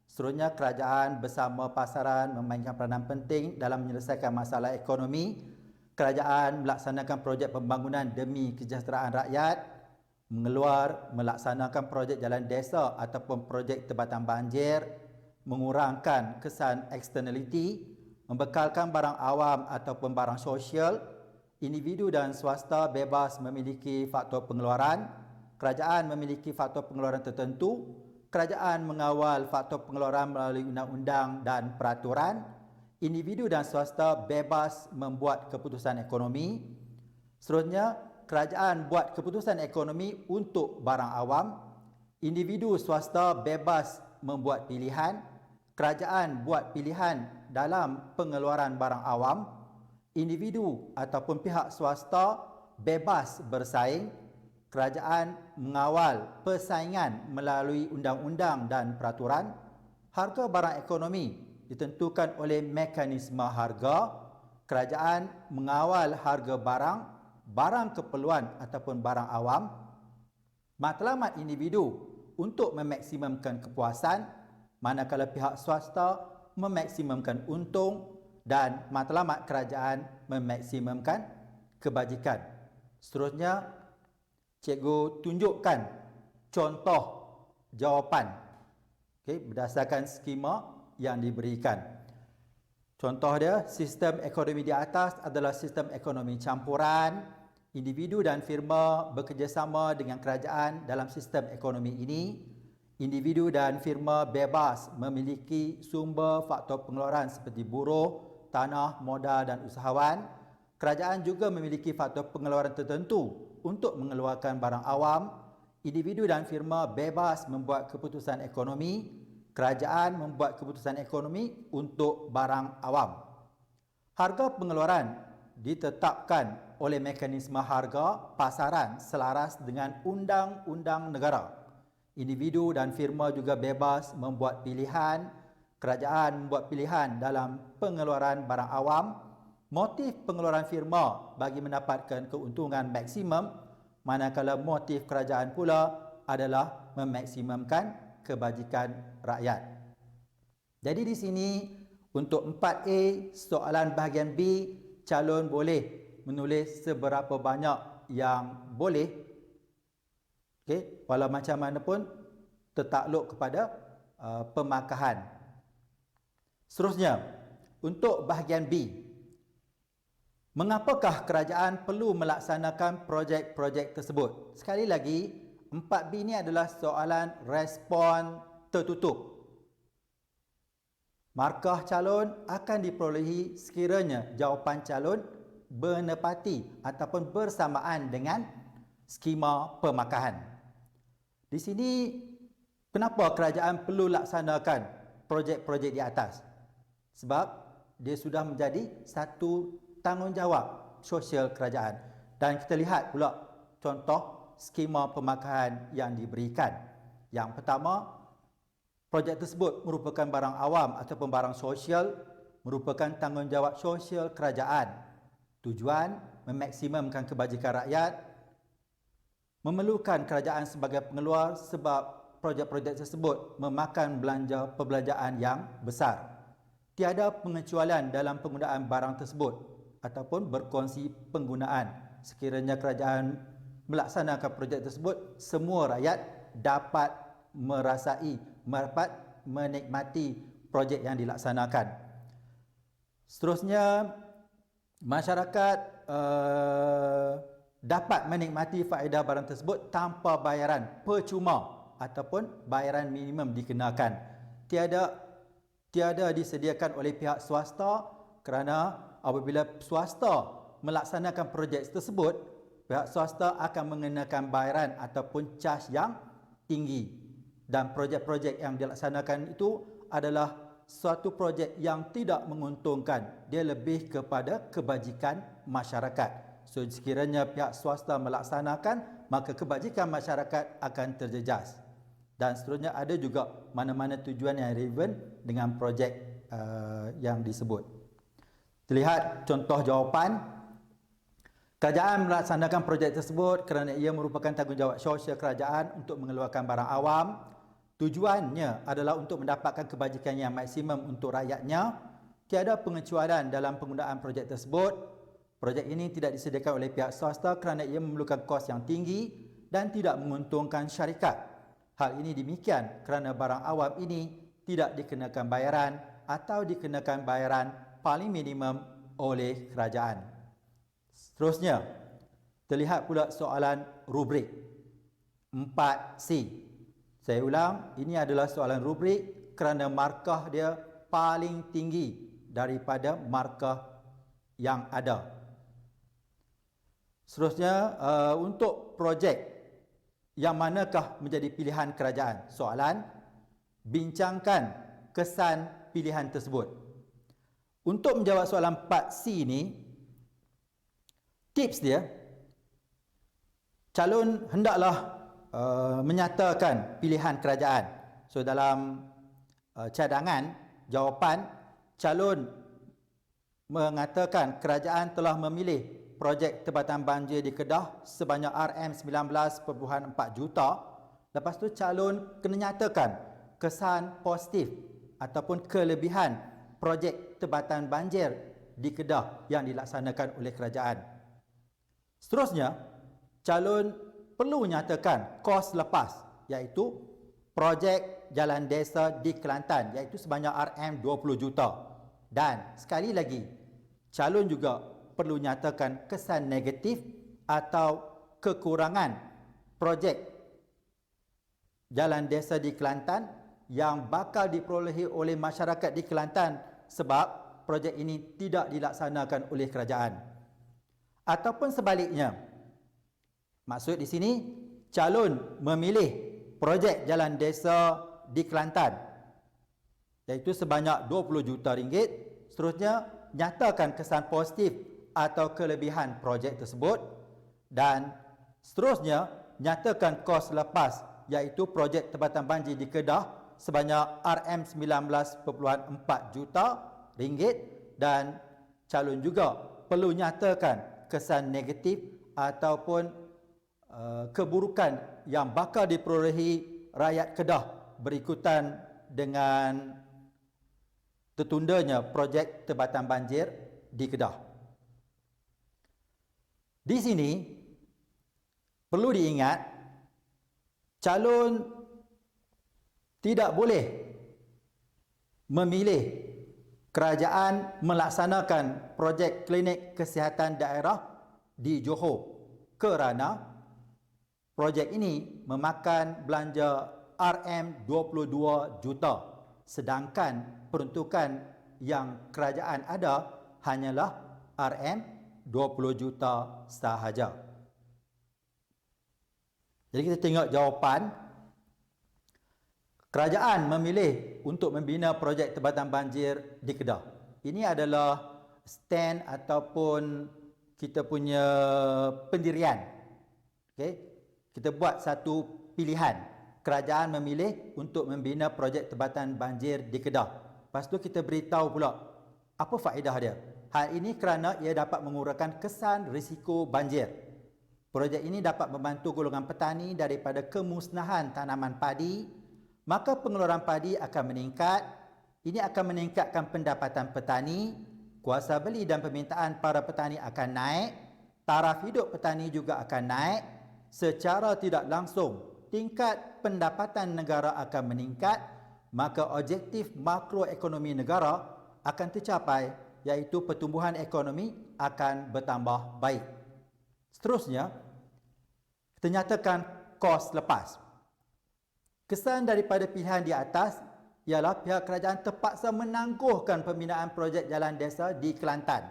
Seterusnya, kerajaan bersama pasaran memainkan peranan penting dalam menyelesaikan masalah ekonomi. Kerajaan melaksanakan projek pembangunan demi kesejahteraan rakyat, melaksanakan projek jalan desa ataupun projek tempatan banjir, mengurangkan kesan externality, membekalkan barang awam ataupun barang sosial. Individu dan swasta bebas memiliki faktor pengeluaran. Kerajaan memiliki faktor pengeluaran tertentu. Kerajaan mengawal faktor pengeluaran melalui undang-undang dan peraturan. Individu dan swasta bebas membuat keputusan ekonomi. Seterusnya, kerajaan buat keputusan ekonomi untuk barang awam. Individu swasta bebas membuat pilihan. Kerajaan buat pilihan dalam pengeluaran barang awam. Individu ataupun pihak swasta bebas bersaing. Kerajaan mengawal persaingan melalui undang-undang dan peraturan. Harga barang ekonomi ditentukan oleh mekanisme harga. Kerajaan mengawal harga barang keperluan ataupun barang awam. Matlamat individu untuk memaksimumkan kepuasan, manakala pihak swasta memaksimumkan untung, dan matlamat kerajaan memaksimumkan kebajikan. Seterusnya, cikgu tunjukkan contoh jawapan, berdasarkan skema yang diberikan. Contoh dia, sistem ekonomi di atas adalah sistem ekonomi campuran. Individu dan firma bekerjasama dengan kerajaan dalam sistem ekonomi ini. Individu dan firma bebas memiliki sumber faktor pengeluaran seperti buruh, tanah, modal dan usahawan. Kerajaan juga memiliki faktor pengeluaran tertentu untuk mengeluarkan barang awam. Individu dan firma bebas membuat keputusan ekonomi. Kerajaan membuat keputusan ekonomi untuk barang awam. Harga pengeluaran ditetapkan oleh mekanisme harga pasaran selaras dengan undang-undang negara. Individu dan firma juga bebas membuat pilihan. Kerajaan membuat pilihan dalam pengeluaran barang awam. Motif pengeluaran firma bagi mendapatkan keuntungan maksimum, manakala motif kerajaan pula adalah memaksimumkan kebajikan rakyat. Jadi di sini untuk 4A soalan bahagian B, calon boleh menulis seberapa banyak yang boleh. Okey, walau macam mana pun tertakluk kepada pemakahan. Seterusnya, untuk bahagian B, mengapakah kerajaan perlu melaksanakan projek-projek tersebut? Sekali lagi, 4B ini adalah soalan respon tertutup. Markah calon akan diperolehi sekiranya jawapan calon menepati ataupun bersamaan dengan skema pemakahan. Di sini, kenapa kerajaan perlu laksanakan projek-projek di atas? Sebab dia sudah menjadi satu tanggungjawab sosial kerajaan. Dan kita lihat pula contoh skema pemakahan yang diberikan. Yang pertama, projek tersebut merupakan barang awam ataupun barang sosial, merupakan tanggungjawab sosial kerajaan. Tujuan memaksimumkan kebajikan rakyat, memerlukan kerajaan sebagai pengeluar sebab projek-projek tersebut memakan perbelanjaan yang besar. Tiada pengecualian dalam penggunaan barang tersebut ataupun berkongsi penggunaan. Sekiranya kerajaan melaksanakan projek tersebut, semua rakyat dapat dapat menikmati projek yang dilaksanakan. Seterusnya, masyarakat dapat menikmati faedah barang tersebut tanpa bayaran percuma ataupun bayaran minimum dikenakan. Tiada disediakan oleh pihak swasta, kerana apabila swasta melaksanakan projek tersebut, pihak swasta akan mengenakan bayaran ataupun caj yang tinggi. Dan projek-projek yang dilaksanakan itu adalah suatu projek yang tidak menguntungkan. Dia lebih kepada kebajikan masyarakat. So, sekiranya pihak swasta melaksanakan, maka kebajikan masyarakat akan terjejas. Dan seterusnya ada juga mana-mana tujuan yang relevan dengan projek yang disebut. Terlihat contoh jawapan. Kerajaan melaksanakan projek tersebut kerana ia merupakan tanggungjawab sosial kerajaan untuk mengeluarkan barang awam. Tujuannya adalah untuk mendapatkan kebajikan yang maksimum untuk rakyatnya. Tiada pengecualian dalam penggunaan projek tersebut. Projek ini tidak disediakan oleh pihak swasta kerana ia memerlukan kos yang tinggi dan tidak menguntungkan syarikat. Hal ini demikian kerana barang awam ini tidak dikenakan bayaran atau dikenakan bayaran paling minimum oleh kerajaan. Seterusnya, terlihat pula soalan rubrik 4C. Saya ulang, ini adalah soalan rubrik kerana markah dia paling tinggi daripada markah yang ada. Seterusnya, untuk projek yang manakah menjadi pilihan kerajaan? Soalan, bincangkan kesan pilihan tersebut. Untuk menjawab soalan 4C ini, tips dia, calon hendaklah menyatakan pilihan kerajaan. So, dalam cadangan jawapan, calon mengatakan kerajaan telah memilih projek Tempatan Banjir di Kedah sebanyak RM19.4 juta. Lepas tu calon kena nyatakan kesan positif ataupun kelebihan projek Tempatan Banjir di Kedah yang dilaksanakan oleh kerajaan. Seterusnya, calon perlu menyatakan kos lepas, iaitu projek jalan desa di Kelantan, iaitu sebanyak RM20 juta. Dan sekali lagi, calon juga perlu nyatakan kesan negatif atau kekurangan projek jalan desa di Kelantan yang bakal diperolehi oleh masyarakat di Kelantan sebab projek ini tidak dilaksanakan oleh kerajaan. Ataupun sebaliknya, maksud di sini, calon memilih projek jalan desa di Kelantan, iaitu sebanyak RM20 juta. Seterusnya, nyatakan kesan positif atau kelebihan projek tersebut. Dan seterusnya, nyatakan kos lepas, iaitu projek Tempatan Banjir di Kedah sebanyak RM19.4 juta. Dan calon juga perlu nyatakan kesan negatif ataupun keburukan yang bakal diperolehi rakyat Kedah berikutan dengan tertundanya projek Tempatan Banjir di Kedah. Di sini perlu diingat, calon tidak boleh memilih kerajaan melaksanakan projek klinik kesihatan daerah di Johor kerana projek ini memakan belanja RM22 juta. sedangkan peruntukan yang kerajaan ada hanyalah RM20 juta sahaja. Jadi kita tengok jawapan. Kerajaan memilih untuk membina projek Tempatan Banjir di Kedah. Ini adalah stand ataupun kita punya pendirian. Okay? Kita buat satu pilihan. Kerajaan memilih untuk membina projek Tempatan Banjir di Kedah. Lepas tu kita beritahu pula apa faedah dia. Hal ini kerana ia dapat mengurangkan kesan risiko banjir. Projek ini dapat membantu golongan petani daripada kemusnahan tanaman padi, maka pengeluaran padi akan meningkat. Ini akan meningkatkan pendapatan petani, kuasa beli dan permintaan para petani akan naik, taraf hidup petani juga akan naik, secara tidak langsung tingkat pendapatan negara akan meningkat, maka objektif makroekonomi negara akan tercapai, iaitu pertumbuhan ekonomi akan bertambah baik. Seterusnya, kita nyatakan kos lepas. Kesan daripada pilihan di atas ialah pihak kerajaan terpaksa menangguhkan pembinaan projek jalan desa di Kelantan.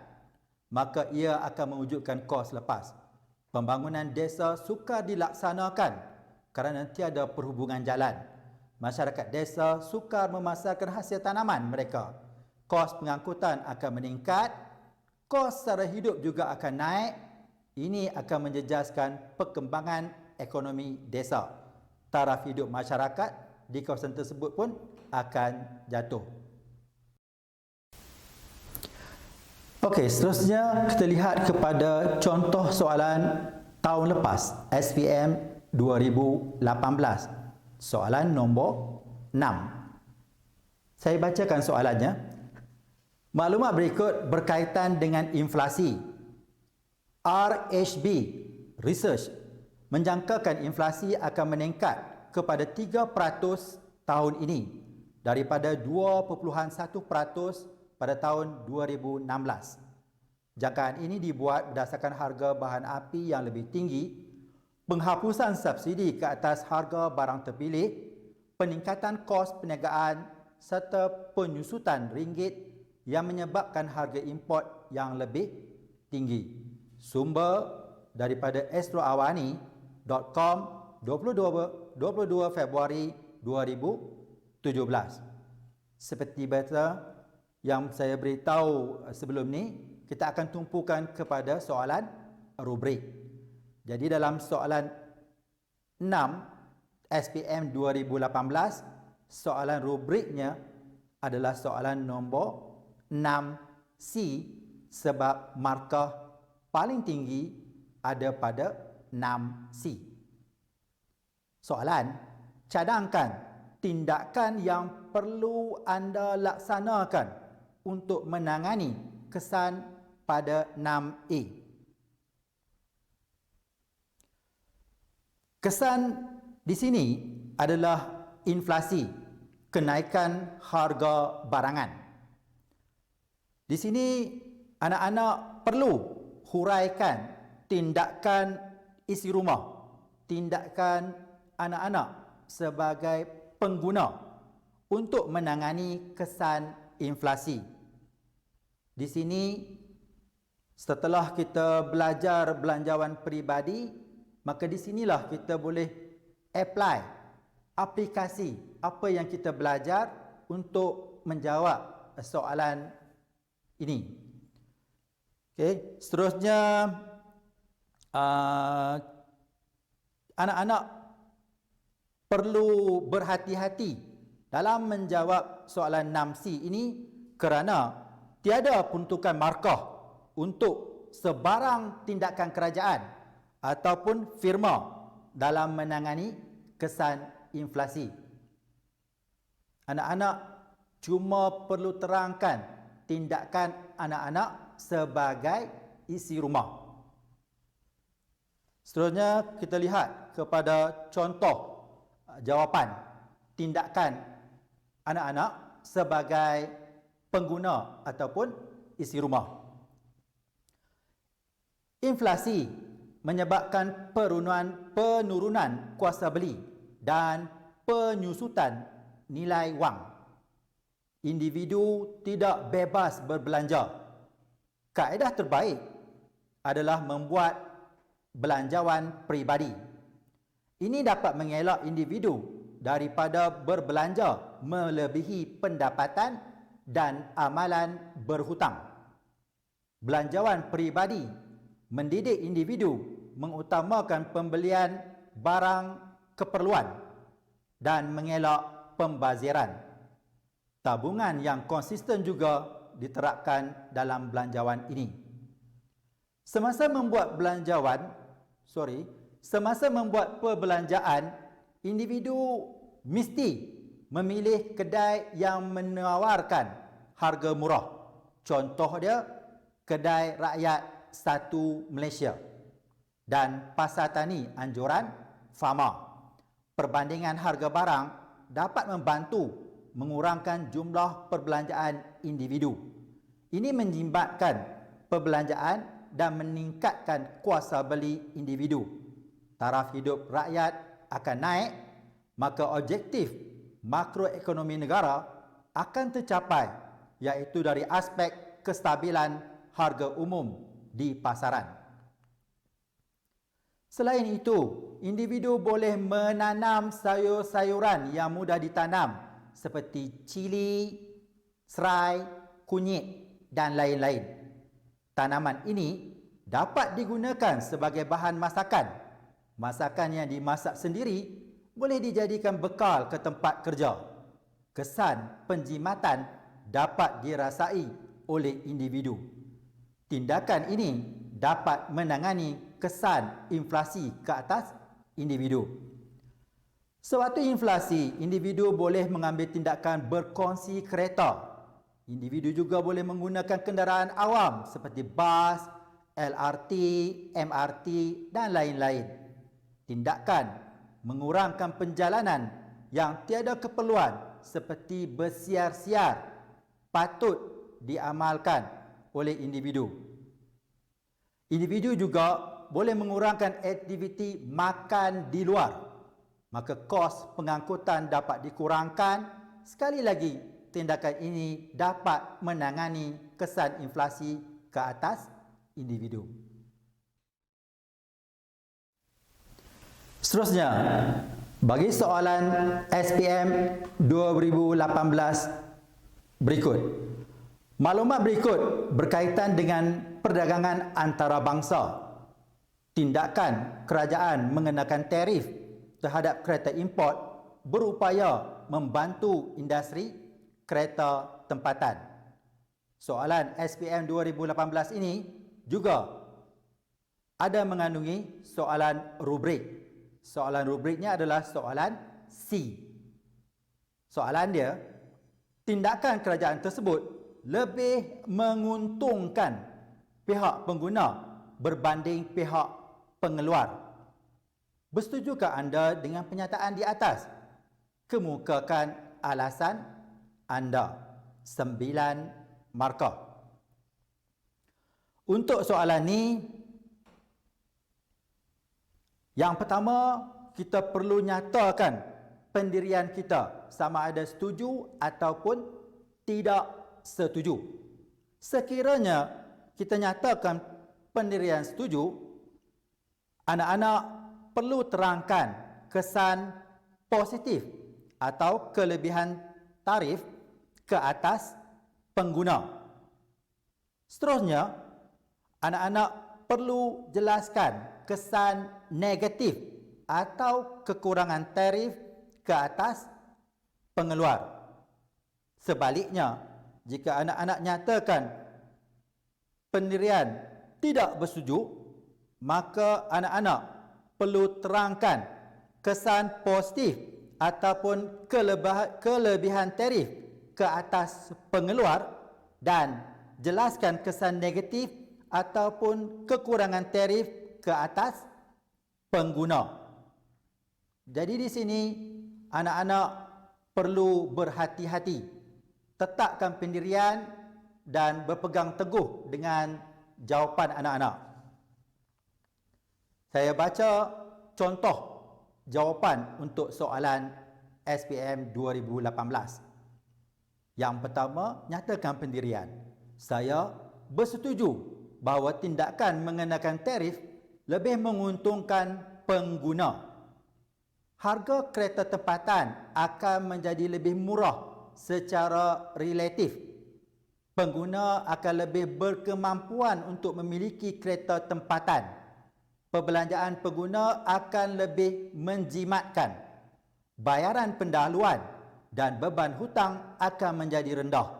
Maka ia akan mewujudkan kos lepas. Pembangunan desa sukar dilaksanakan kerana tiada perhubungan jalan. Masyarakat desa sukar memasarkan hasil tanaman mereka. Kos pengangkutan akan meningkat, kos sara hidup juga akan naik. Ini akan menjejaskan perkembangan ekonomi desa. Taraf hidup masyarakat di kawasan tersebut pun akan jatuh. Okey, seterusnya kita lihat kepada contoh soalan tahun lepas, SPM 2018. Soalan nombor 6. Saya bacakan soalannya. Maklumat berikut berkaitan dengan inflasi. RHB Research menjangkakan inflasi akan meningkat kepada 3% tahun ini daripada 2.1% pada tahun 2016. Jangkaan ini dibuat berdasarkan harga bahan api yang lebih tinggi, penghapusan subsidi ke atas harga barang terpilih, peningkatan kos perniagaan serta penyusutan ringgit yang menyebabkan harga import yang lebih tinggi. Sumber daripada astroawani.com 22 Februari 2017. Seperti biasa yang saya beritahu sebelum ni, kita akan tumpukan kepada soalan rubrik. Jadi dalam soalan 6 SPM 2018, soalan rubriknya adalah soalan nombor 6C sebab markah paling tinggi ada pada 6C. Soalan, cadangkan tindakan yang perlu anda laksanakan untuk menangani kesan pada 6A. Kesan di sini adalah inflasi, kenaikan harga barangan. Di sini anak-anak perlu huraikan tindakan isi rumah, tindakan anak-anak sebagai pengguna untuk menangani kesan inflasi. Di sini setelah kita belajar belanjawan peribadi, maka di sinilah kita boleh apply, aplikasi apa yang kita belajar untuk menjawab soalan ini. Okey, seterusnya anak-anak perlu berhati-hati dalam menjawab soalan 6C ini kerana tiada peruntukan markah untuk sebarang tindakan kerajaan ataupun firma dalam menangani kesan inflasi. Anak-anak cuma perlu terangkan tindakan anak-anak sebagai isi rumah. Seterusnya kita lihat kepada contoh jawapan tindakan anak-anak sebagai pengguna ataupun isi rumah. Inflasi menyebabkan penurunan kuasa beli dan penyusutan nilai wang. individu tidak bebas berbelanja. Kaedah terbaik adalah membuat belanjawan peribadi. Ini dapat mengelak individu daripada berbelanja melebihi pendapatan dan amalan berhutang. Belanjawan peribadi mendidik individu mengutamakan pembelian barang keperluan dan mengelak pembaziran. Tabungan yang konsisten juga diterapkan dalam belanjawan ini. Semasa membuat perbelanjaan, individu mesti memilih kedai yang menawarkan harga murah. Contoh dia, Kedai Rakyat 1 Malaysia dan Pasar Tani Anjuran Fama. Perbandingan harga barang dapat membantu mengurangkan jumlah perbelanjaan individu. Ini menyimbatkan perbelanjaan dan meningkatkan kuasa beli individu. Taraf hidup rakyat akan naik, maka objektif makroekonomi negara akan tercapai, iaitu dari aspek kestabilan harga umum di pasaran. Selain itu, individu boleh menanam sayur-sayuran yang mudah ditanam seperti cili, serai, kunyit dan lain-lain. Tanaman ini dapat digunakan sebagai bahan masakan. Masakan yang dimasak sendiri boleh dijadikan bekal ke tempat kerja. Kesan penjimatan dapat dirasai oleh individu. Tindakan ini dapat menangani kesan inflasi ke atas individu. Sewaktu inflasi, individu boleh mengambil tindakan berkongsi kereta. Individu juga boleh menggunakan kenderaan awam seperti bas, LRT, MRT dan lain-lain. Tindakan mengurangkan perjalanan yang tiada keperluan seperti bersiar-siar patut diamalkan oleh individu. Individu juga boleh mengurangkan aktiviti makan di luar. Maka kos pengangkutan dapat dikurangkan. Sekali lagi, tindakan ini dapat menangani kesan inflasi ke atas individu. Seterusnya, bagi soalan SPM 2018 berikut. Maklumat berikut berkaitan dengan perdagangan antarabangsa. Tindakan kerajaan mengenakan tarif terhadap kereta import berupaya membantu industri kereta tempatan. Soalan SPM 2018 ini juga ada mengandungi soalan rubrik. Soalan rubriknya adalah soalan C. Soalan dia, tindakan kerajaan tersebut lebih menguntungkan pihak pengguna berbanding pihak pengeluar. Bersetujukah anda dengan pernyataan di atas? Kemukakan alasan anda. 9 markah. Untuk soalan ni, yang pertama, kita perlu nyatakan pendirian kita sama ada setuju ataupun tidak setuju. Sekiranya kita nyatakan pendirian setuju, anak-anak perlu terangkan kesan positif atau kelebihan tarif ke atas pengguna. Seterusnya, anak-anak perlu jelaskan kesan negatif atau kekurangan tarif ke atas pengeluar. Sebaliknya, jika anak-anak nyatakan pendirian tidak bersetuju, maka anak-anak perlu terangkan kesan positif ataupun kelebihan tarif ke atas pengeluar dan jelaskan kesan negatif ataupun kekurangan tarif ke atas pengguna. Jadi di sini anak-anak perlu berhati-hati, tetapkan pendirian dan berpegang teguh dengan jawapan anak-anak. Saya baca contoh jawapan untuk soalan SPM 2018. Yang pertama, nyatakan pendirian. Saya bersetuju bahawa tindakan mengenakan tarif lebih menguntungkan pengguna. Harga kereta tempatan akan menjadi lebih murah secara relatif. Pengguna akan lebih berkemampuan untuk memiliki kereta tempatan. Perbelanjaan pengguna akan lebih menjimatkan. Bayaran pendahuluan dan beban hutang akan menjadi rendah.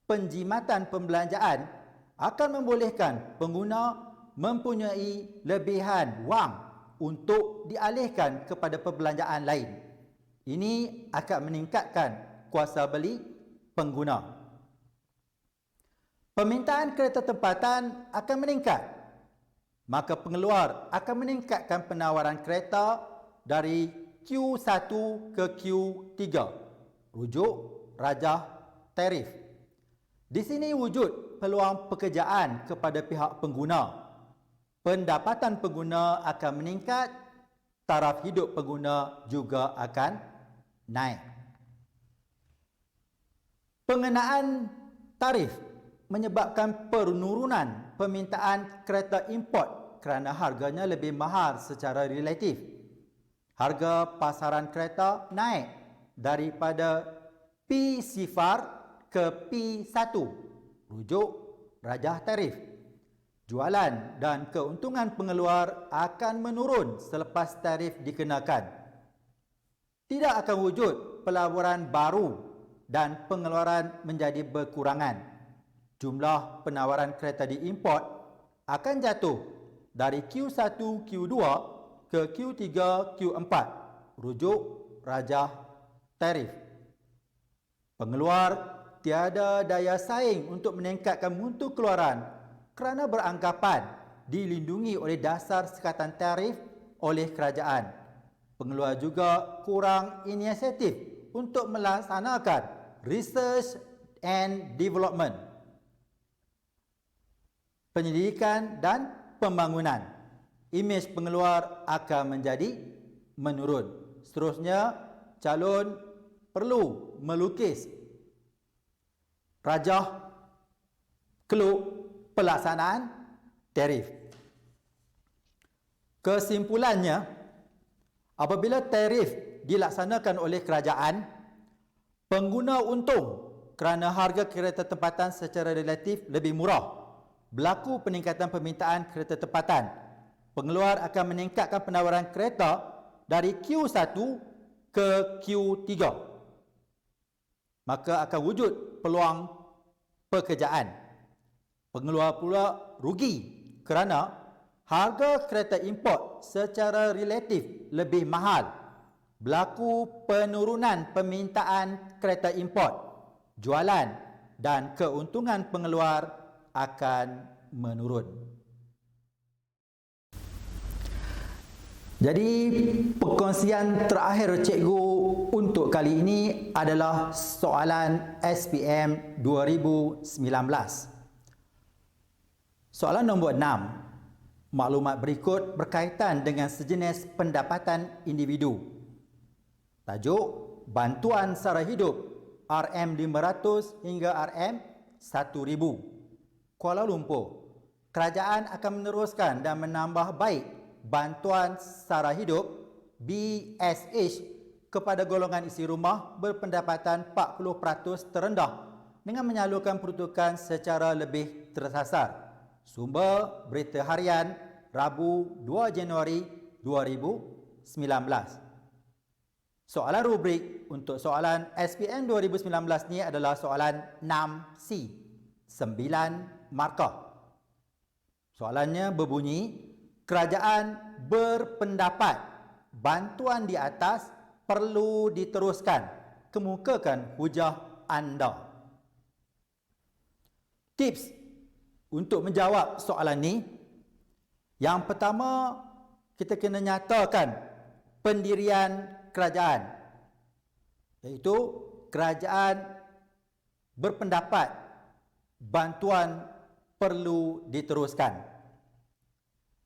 Penjimatan pembelanjaan akan membolehkan pengguna mempunyai lebihan wang untuk dialihkan kepada perbelanjaan lain. Ini akan meningkatkan kuasa beli pengguna. Permintaan kereta tempatan akan meningkat. Maka pengeluar akan meningkatkan penawaran kereta dari Q1 ke Q3. Rujuk rajah tarif. Di sini wujud peluang pekerjaan kepada pihak pengguna. Pendapatan pengguna akan meningkat, taraf hidup pengguna juga akan naik. Pengenaan tarif menyebabkan penurunan permintaan kereta import kerana harganya lebih mahal secara relatif. Harga pasaran kereta naik daripada P0 ke P1. Rujuk rajah tarif. Jualan dan keuntungan pengeluar akan menurun selepas tarif dikenakan. Tidak akan wujud pelaburan baru dan pengeluaran menjadi berkurangan. Jumlah penawaran kereta diimport akan jatuh dari Q1, Q2 ke Q3, Q4. Rujuk rajah tarif. Pengeluar tiada daya saing untuk meningkatkan mutu keluaran kerana beranggapan dilindungi oleh dasar sekatan tarif oleh kerajaan. Pengeluar juga kurang inisiatif untuk melaksanakan research and development, penyelidikan dan pembangunan. Imej pengeluar akan menjadi menurun. Seterusnya, calon perlu melukis rajah keluk pelaksanaan tarif. Kesimpulannya, apabila tarif dilaksanakan oleh kerajaan, pengguna untung kerana harga kereta tempatan secara relatif lebih murah. Berlaku peningkatan permintaan kereta tempatan. Pengeluar akan meningkatkan penawaran kereta dari Q1 ke Q3. Maka akan wujud peluang pekerjaan. Pengeluar pula rugi kerana harga kereta import secara relatif lebih mahal. Berlaku penurunan permintaan kereta import. Jualan dan keuntungan pengeluar akan menurun. Jadi perkongsian terakhir cikgu untuk kali ini adalah soalan SPM 2019. Soalan nombor 6. Maklumat berikut berkaitan dengan sejenis pendapatan individu. Tajuk, bantuan sara hidup RM500 hingga RM1000. Kuala Lumpur. Kerajaan akan meneruskan dan menambah baik bantuan sara hidup BSH kepada golongan isi rumah berpendapatan 40% terendah dengan menyalurkan peruntukan secara lebih tersasar. Sumber Berita Harian Rabu 2 Januari 2019. Soalan rubrik untuk soalan SPM 2019 ni adalah soalan 6C, 9 markah. Soalannya berbunyi, kerajaan berpendapat bantuan di atas perlu diteruskan. Kemukakan hujah anda. Tips untuk menjawab soalan ni. Yang pertama, kita kena nyatakan pendirian kerajaan. Iaitu kerajaan berpendapat bantuan perlu diteruskan.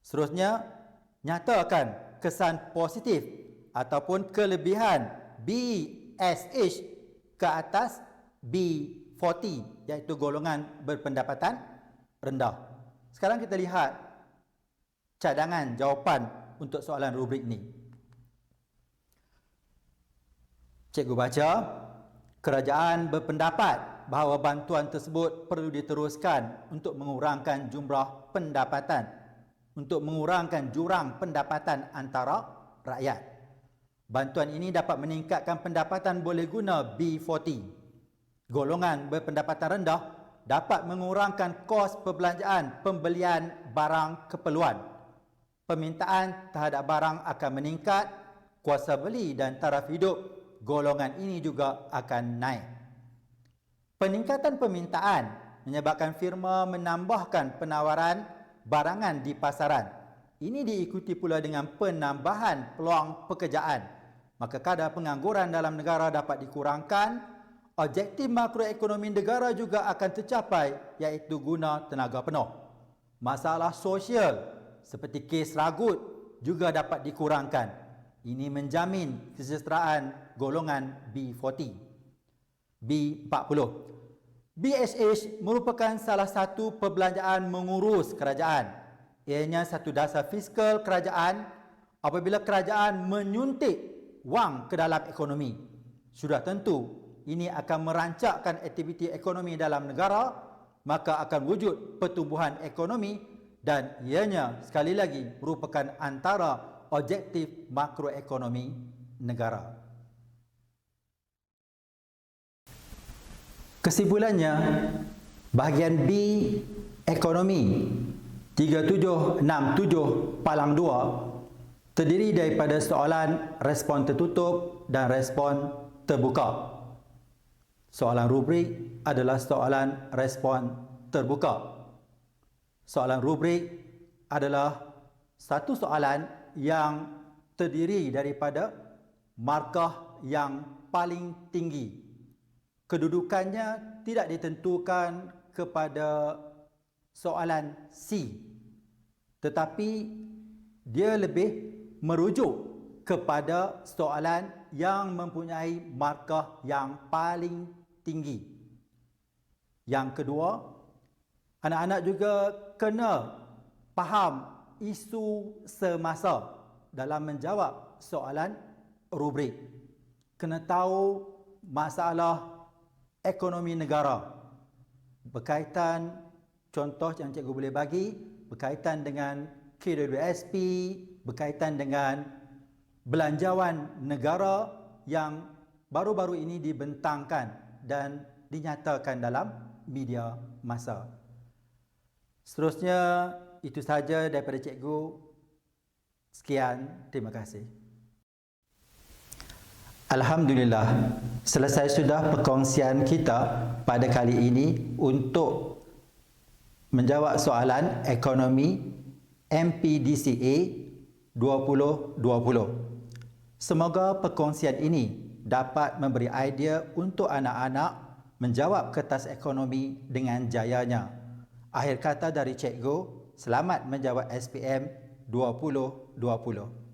Seterusnya, nyatakan kesan positif ataupun kelebihan BSH ke atas B40 iaitu golongan berpendapatan rendah. Sekarang kita lihat cadangan jawapan untuk soalan rubrik ni. Cikgu baca, kerajaan berpendapat bahawa bantuan tersebut perlu diteruskan untuk mengurangkan jumlah pendapatan, untuk mengurangkan jurang pendapatan antara rakyat. Bantuan ini dapat meningkatkan pendapatan boleh guna B40. Golongan berpendapatan rendah dapat mengurangkan kos perbelanjaan pembelian barang keperluan. Permintaan terhadap barang akan meningkat, kuasa beli dan taraf hidup golongan ini juga akan naik. Peningkatan permintaan menyebabkan firma menambahkan penawaran barangan di pasaran. Ini diikuti pula dengan penambahan peluang pekerjaan. Maka kadar pengangguran dalam negara dapat dikurangkan. Objektif makroekonomi negara juga akan tercapai iaitu guna tenaga penuh. Masalah sosial seperti kes ragut juga dapat dikurangkan. Ini menjamin kesejahteraan golongan B40. B40. BSH merupakan salah satu perbelanjaan mengurus kerajaan. Ianya satu dasar fiskal kerajaan apabila kerajaan menyuntik wang ke dalam ekonomi. Sudah tentu ini akan merancakkan aktiviti ekonomi dalam negara, maka akan wujud pertumbuhan ekonomi dan ianya sekali lagi merupakan antara objektif makroekonomi negara. Kesimpulannya, bahagian B ekonomi 3767 palang 2 terdiri daripada soalan respon tertutup dan respon terbuka. Soalan rubrik adalah soalan respon terbuka. Soalan rubrik adalah satu soalan yang terdiri daripada markah yang paling tinggi. Kedudukannya tidak ditentukan kepada soalan C, tetapi dia lebih merujuk kepada soalan yang mempunyai markah yang paling tinggi. Yang kedua, anak-anak juga kena faham isu semasa dalam menjawab soalan rubrik. Kena tahu masalah ekonomi negara berkaitan, contoh yang cikgu boleh bagi berkaitan dengan KWSP, berkaitan dengan belanjawan negara yang baru-baru ini dibentangkan dan dinyatakan dalam media massa. Seterusnya, itu sahaja daripada cikgu. Sekian, terima kasih. Alhamdulillah, selesai sudah perkongsian kita pada kali ini untuk menjawab soalan ekonomi MPDCA 2020. Semoga perkongsian ini dapat memberi idea untuk anak-anak menjawab kertas ekonomi dengan jayanya. Akhir kata dari cikgu, selamat menjawab SPM 2020.